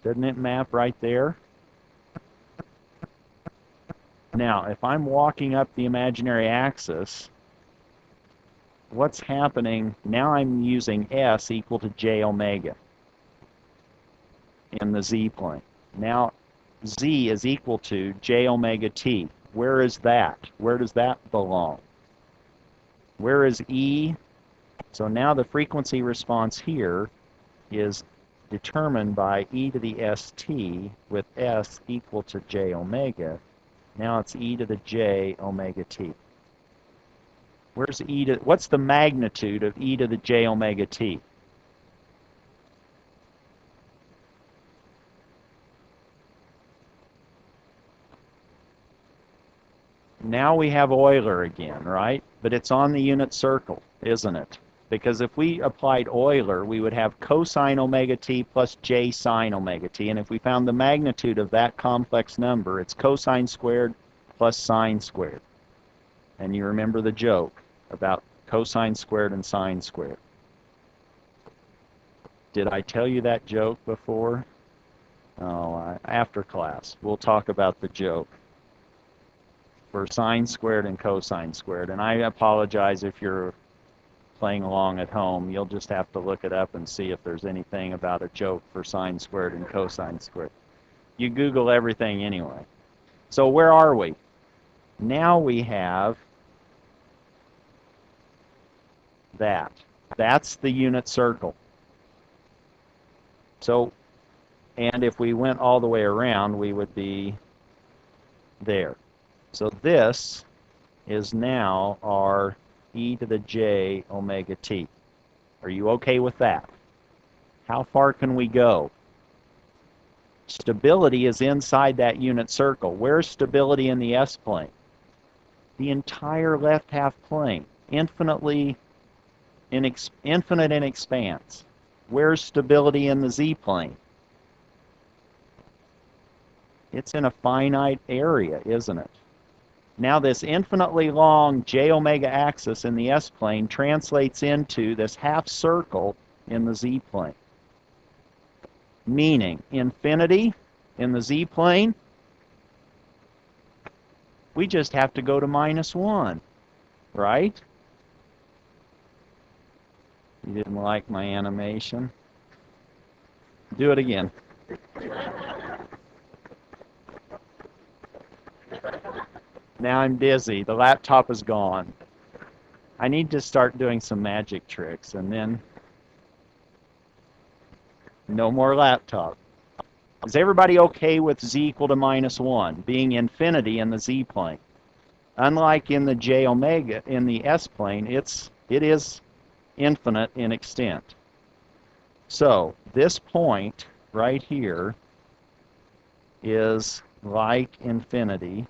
Speaker 1: Doesn't it map right there? Now, if I'm walking up the imaginary axis, what's happening? Now I'm using s equal to j omega in the z-plane. Now, z is equal to j omega t. Where is that? Where does that belong? Where is E? So now the frequency response here is determined by e to the st with s equal to j omega. Now it's e to the j omega t. Where's e to, what's the magnitude of e to the j omega t? now we have Euler again, right? But it's on the unit circle, isn't it? Because if we applied Euler, we would have cosine omega t plus j sine omega t. And if we found the magnitude of that complex number, it's cosine squared plus sine squared. And you remember the joke about cosine squared and sine squared. Did I tell you that joke before? Oh, after class, we'll talk about the joke for sine squared and cosine squared. And I apologize if you're playing along at home. You'll just have to look it up and see if there's anything about a joke for sine squared and cosine squared. You Google everything anyway. So where are we? Now we have that. That's the unit circle. So, and if we went all the way around, we would be there. So this is now our e to the j omega t. Are you okay with that? How far can we go? Stability is inside that unit circle. Where's stability in the s-plane? The entire left half plane, infinite in expanse. Where's stability in the z-plane? It's in a finite area, isn't it? Now this infinitely long j omega axis in the s-plane translates into this half circle in the z-plane. Meaning, infinity in the z-plane, we just have to go to -1, right? You didn't like my animation? Do it again. Now I'm dizzy. The laptop is gone. I need to start doing some magic tricks, and then no more laptop. Is everybody okay with z equal to -1 being infinity in the z-plane? Unlike in the j omega in the s-plane, it is infinite in extent. So this point right here is like infinity.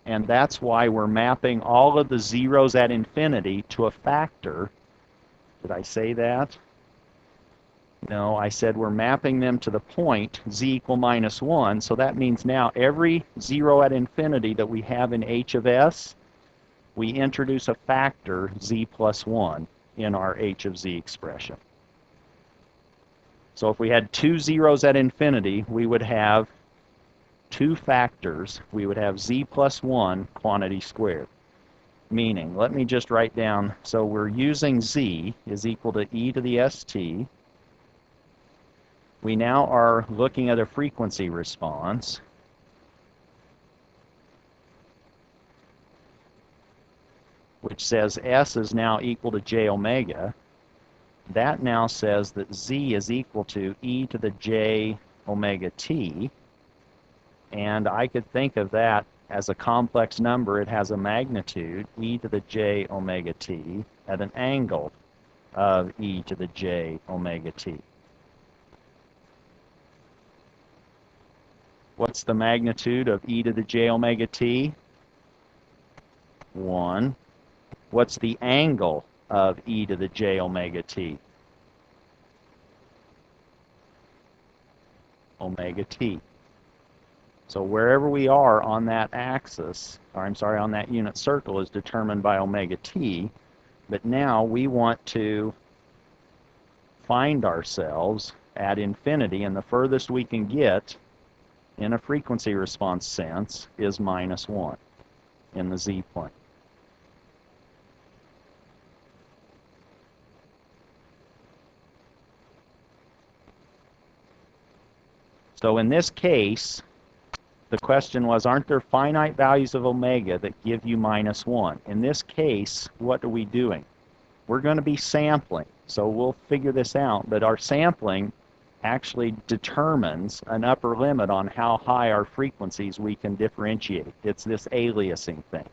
Speaker 1: And that's why we're mapping all of the zeros at infinity to a factor. Did I say that? No, I said we're mapping them to the point z equal -1. So that means now every zero at infinity that we have in h of s, we introduce a factor z plus 1 in our h of z expression. So if we had two zeros at infinity, we would have two factors. We would have z plus 1 quantity squared. Meaning, let me just write down, so we're using z is equal to e to the st. We now are looking at a frequency response. Which says s is now equal to j omega. That now says that z is equal to e to the j omega t. And I could think of that as a complex number. It has a magnitude, e to the j omega t, at an angle of e to the j omega t. What's the magnitude of e to the j omega t? 1. What's the angle of e to the j omega t? Omega t. So wherever we are on that axis, or I'm sorry, on that unit circle is determined by omega t, but now we want to find ourselves at infinity, and the furthest we can get in a frequency response sense is -1 in the z-plane. So in this case, the question was, aren't there finite values of omega that give you -1? In this case, what are we doing? We're going to be sampling, so we'll figure this out, but our sampling actually determines an upper limit on how high our frequencies we can differentiate. It's this aliasing thing.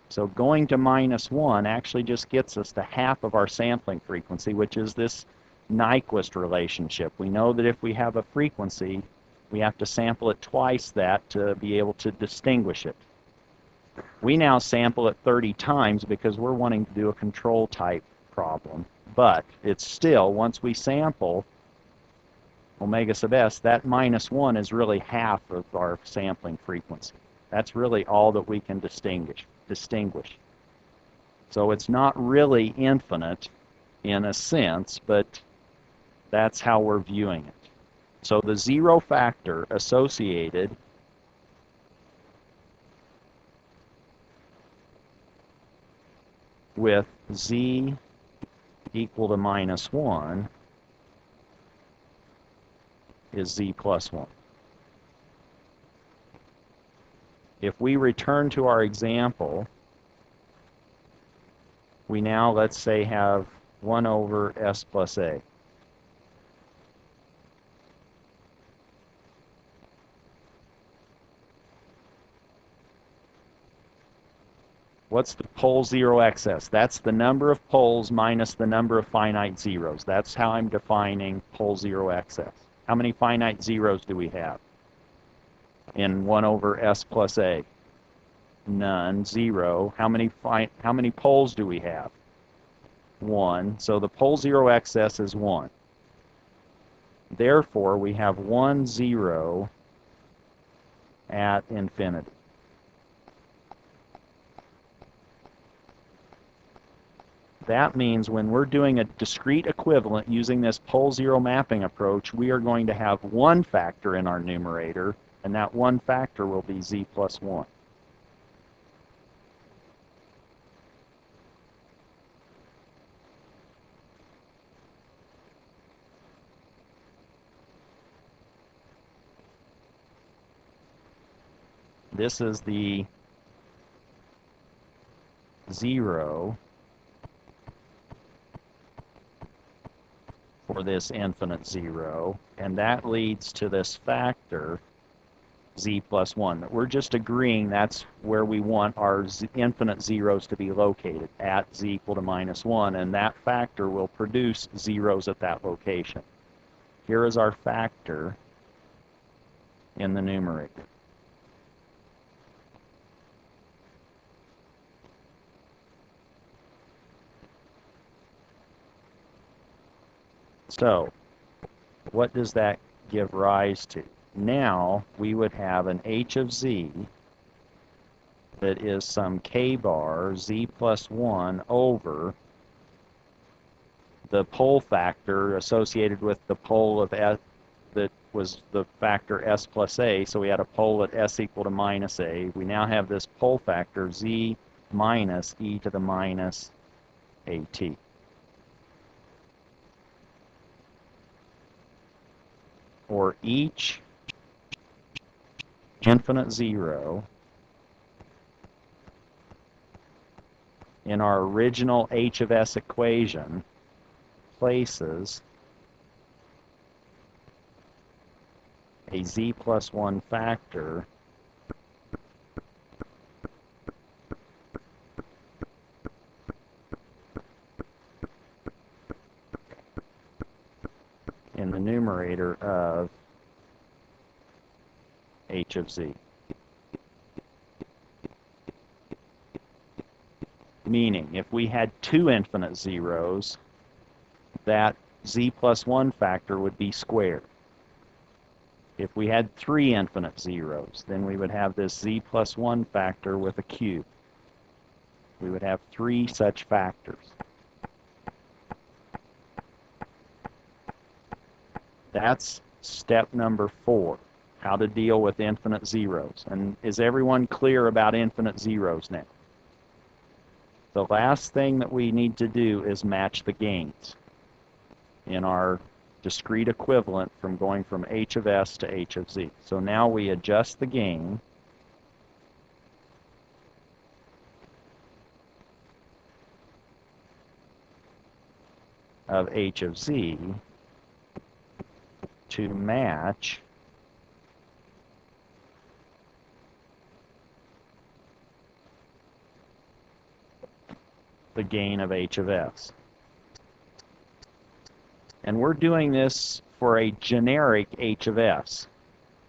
Speaker 1: So going to -1 actually just gets us to half of our sampling frequency, which is this Nyquist relationship. We know that if we have a frequency, We have to sample it twice that to be able to distinguish it. We now sample it 30 times because we're wanting to do a control type problem. But it's still, once we sample omega sub s, that -1 is really half of our sampling frequency. That's really all that we can distinguish. So it's not really infinite in a sense, but that's how we're viewing it. So the zero factor associated with z equal to -1 is z plus 1. If we return to our example, we now, let's say, have 1 over s plus a. What's the pole zero excess? That's the number of poles minus the number of finite zeros. That's how I'm defining pole zero excess. How many finite zeros do we have in 1 over s plus a? None, 0. How many poles do we have? 1. So the pole zero excess is 1. Therefore, we have 1 0 at infinity. That means when we're doing a discrete equivalent using this pole zero mapping approach, we are going to have one factor in our numerator, and that one factor will be z plus 1. This is the 0 for this infinite 0, and that leads to this factor z plus 1. We're just agreeing that's where we want our infinite zeros to be located, at z equal to -1, and that factor will produce zeros at that location. Here is our factor in the numerator. So, what does that give rise to? Now, we would have an h of z that is some k bar z plus 1 over the pole factor associated with the pole of s that was the factor s plus a. So we had a pole at s equal to -a. We now have this pole factor z minus e to the minus at. Or each infinite 0 in our original h of s equation places a z plus 1 factor in the numerator of h of z. Meaning, if we had 2 infinite zeros, that z plus 1 factor would be squared. If we had 3 infinite zeros, then we would have this z plus 1 factor with a cube. We would have 3 such factors. That's step number 4, how to deal with infinite zeros. And is everyone clear about infinite zeros now? The last thing that we need to do is match the gains in our discrete equivalent from going from h of s to h of z. So now we adjust the gain of h of z to match the gain of h of s. And we're doing this for a generic h of s.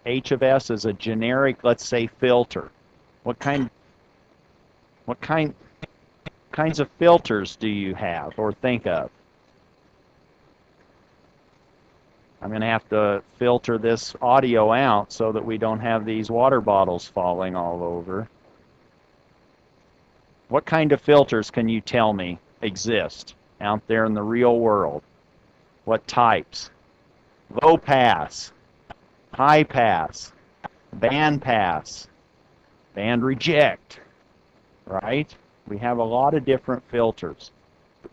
Speaker 1: H of S is a generic, let's say, filter. What kinds of filters do you have or think of? I'm going to have to filter this audio out so that we don't have these water bottles falling all over. What kind of filters can you tell me exist out there in the real world? What types? Low pass, high pass, band pass, band reject, right? We have a lot of different filters,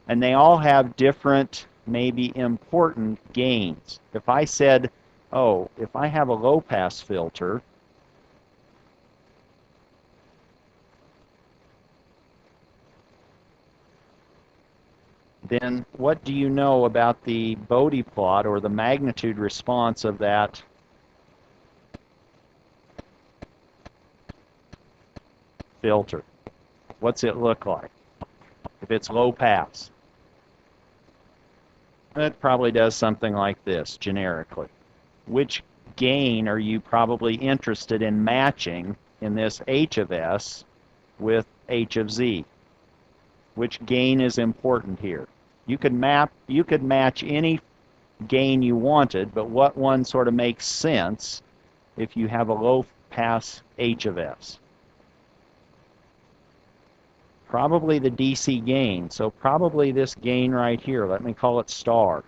Speaker 1: and they all have different, maybe important gains. If I said, oh, if I have a low pass filter, then what do you know about the Bode plot or the magnitude response of that filter? What's it look like if it's low pass? It probably does something like this generically. Which gain are you probably interested in matching in this H of S with H of Z? Which gain is important here? You could match any gain you wanted, but what one sort of makes sense if you have a low pass H of S? Probably the DC gain, so probably this gain right here. Let me call it star.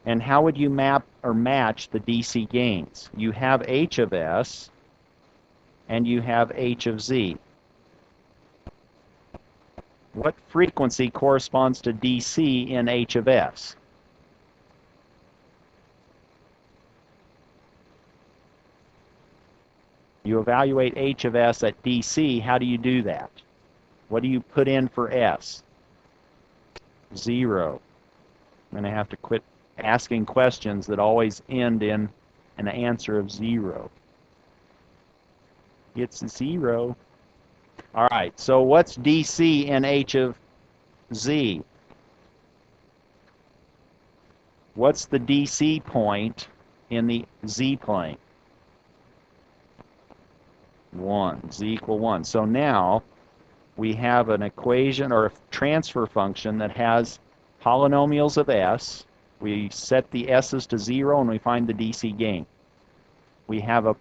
Speaker 1: And how would you map or match the DC gains? You have H of S and you have H of Z. What frequency corresponds to DC in H of S? You evaluate H of S at DC. How do you do that? What do you put in for S? 0. I'm going to have to quit asking questions that always end in an answer of 0. It's 0. All right, so what's DC in H of Z? What's the DC point in the Z plane? 1, Z equal 1. So now we have an equation or a transfer function that has polynomials of S. We set the S's to 0 and we find the DC gain. We have a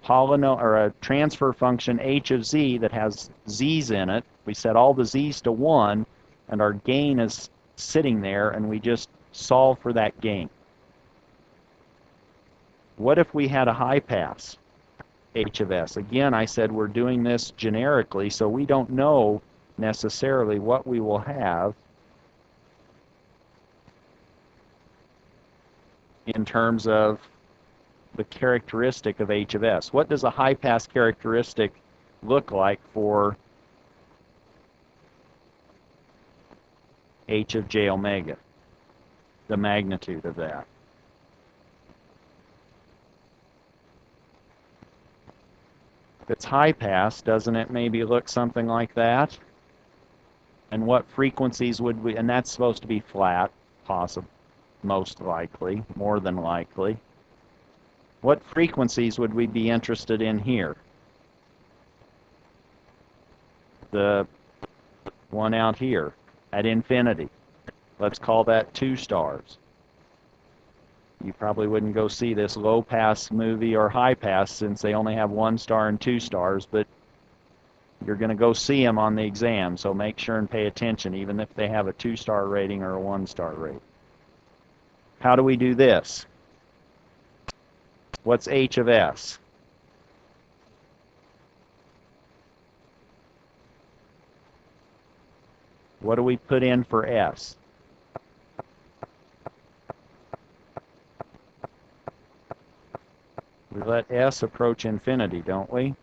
Speaker 1: transfer function H of Z that has Z's in it. We set all the Z's to 1 and our gain is sitting there and we just solve for that gain. What if we had a high pass H of S? Again, I said we're doing this generically, so we don't know necessarily what we will have in terms of the characteristic of H of S. What does a high pass characteristic look like for H of J omega? The magnitude of that. If it's high pass, doesn't it maybe look something like that? And what frequencies would we, and that's supposed to be flat, possible, most likely, more than likely. What frequencies would we be interested in here? The one out here at infinity. Let's call that 2 stars. You probably wouldn't go see this low pass movie or high pass since they only have 1 star and 2 stars, but you're going to go see them on the exam, so make sure and pay attention even if they have a 2-star rating or a 1-star rating. How do we do this? What's H of S? What do we put in for S? We let S approach infinity, don't we?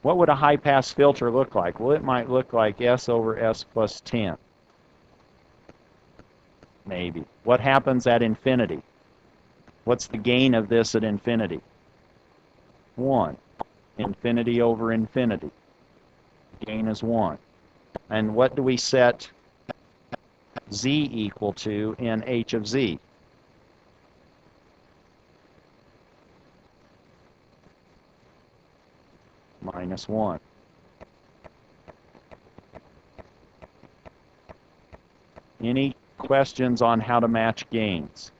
Speaker 1: What would a high-pass filter look like? Well, it might look like S over S plus 10. Maybe. What happens at infinity? What's the gain of this at infinity? 1. Infinity over infinity. Gain is 1. And what do we set Z equal to in H of Z? minus 1. Any questions on how to match gains?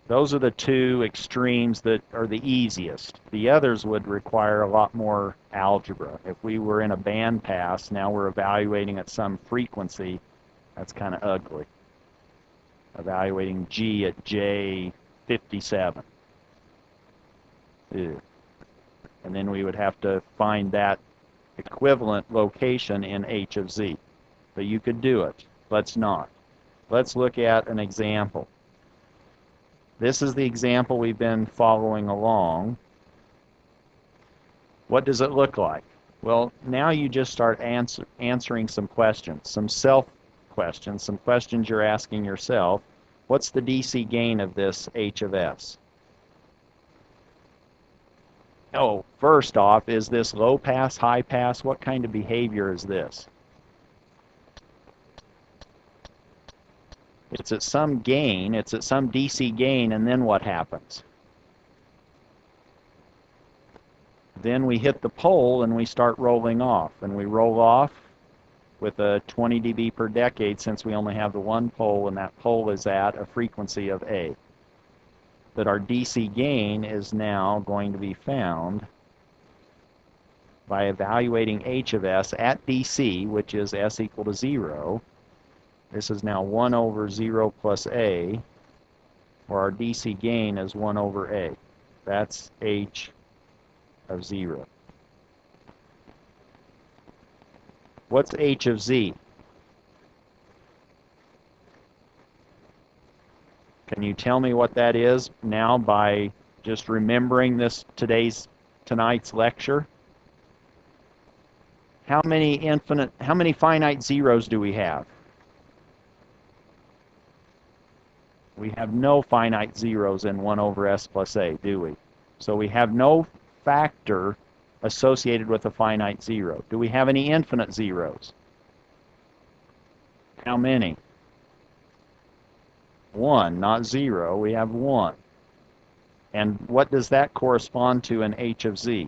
Speaker 1: Those are the two extremes that are the easiest. The others would require a lot more algebra. If we were in a bandpass, now we're evaluating at some frequency, that's kind of ugly. Evaluating G at J57. Ew. And then we would have to find that equivalent location in H of Z. But you could do it. Let's not. Let's look at an example. This is the example we've been following along. What does it look like? Well, now you just start answering some questions, some self-questions, some questions you're asking yourself. What's the DC gain of this H of S? Oh, first off, is this low pass, high pass? What kind of behavior is this? It's at some gain, it's at some DC gain, and then what happens? Then we hit the pole and we start rolling off. And we roll off with a 20 dB per decade since we only have the one pole, and that pole is at a frequency of A. But our DC gain is now going to be found by evaluating H of S at DC, which is S equal to 0. This is now 1 over 0 plus A, or our DC gain is 1 over A. That's H of 0. What's H of Z? Can you tell me what that is now by just remembering tonight's lecture? How many finite zeros do we have? We have no finite zeros in 1 over S plus A, do we? So we have no factor associated with a finite zero. Do we have any infinite zeros? How many? 1, not 0. We have 1. And what does that correspond to in H of Z?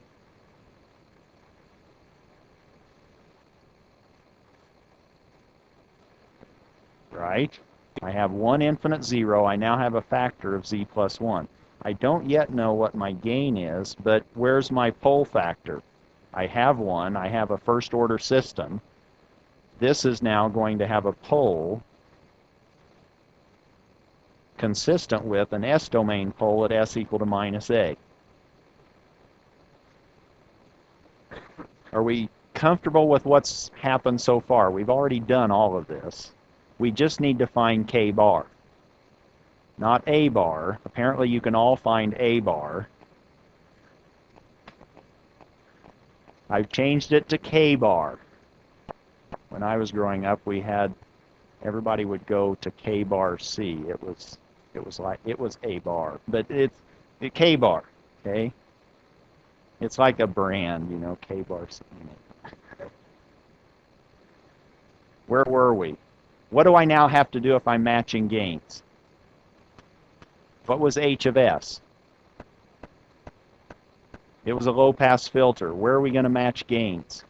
Speaker 1: Right? I have one infinite zero. I now have a factor of Z plus 1. I don't yet know what my gain is, but where's my pole factor? I have one. I have a first order system. This is now going to have a pole consistent with an S-domain pole at S equal to minus A. Are we comfortable with what's happened so far? We've already done all of this. We just need to find K bar, not A bar. Apparently you can all find A bar. I've changed it to K bar. When I was growing up, everybody would go to K bar C. It was A bar, but it's K bar, okay? It's like a brand, K bar C. Where were we? What do I now have to do if I'm matching gains? What was H of S? It was a low-pass filter. Where are we going to match gains?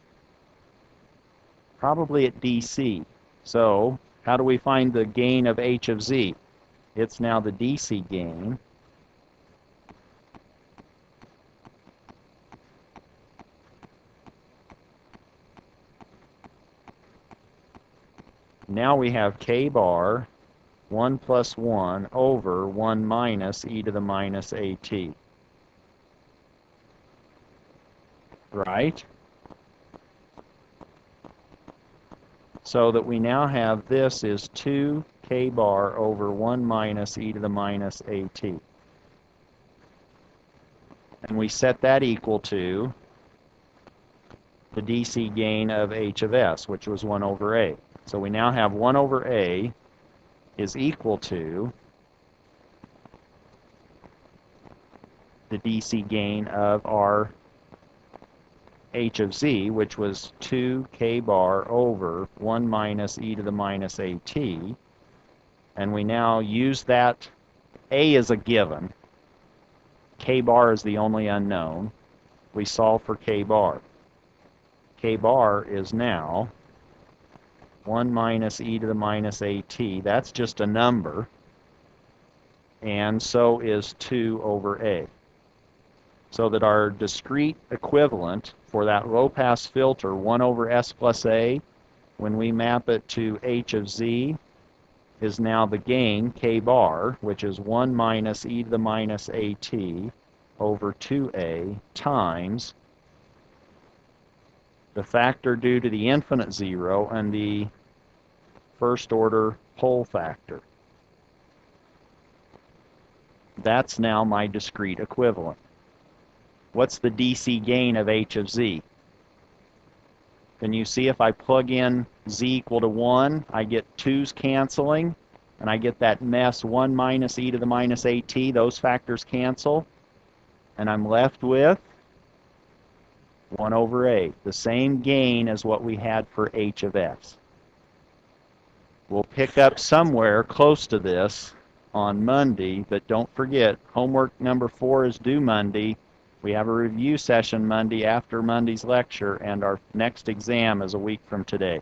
Speaker 1: Probably at DC. So how do we find the gain of H of Z? It's now the DC gain. Now we have K bar 1 plus 1 over 1 minus e to the minus AT. Right? So that we now have this is 2 K bar over 1 minus e to the minus AT. And we set that equal to the DC gain of H of S, which was 1 over A. So we now have 1 over A is equal to the DC gain of our H of Z, which was 2 K bar over 1 minus e to the minus AT. And we now use that A is a given. K bar is the only unknown. We solve for K bar. K bar is now 1 minus e to the minus at. That's just a number. And so is 2 over a. So that our discrete equivalent for that low-pass filter, 1 over s plus a, when we map it to h of z, is now the gain, k bar, which is 1 minus e to the minus at over 2a times the factor due to the infinite zero and the first order pole factor. That's now my discrete equivalent. What's the DC gain of h of z? Can you see if I plug in z equal to 1, I get 2's canceling, and I get that mess 1 minus e to the minus at. Those factors cancel, and I'm left with 1 over a, the same gain as what we had for h of s. We'll pick up somewhere close to this on Monday, but don't forget, homework number 4 is due Monday. We have a review session Monday after Monday's lecture, and our next exam is a week from today.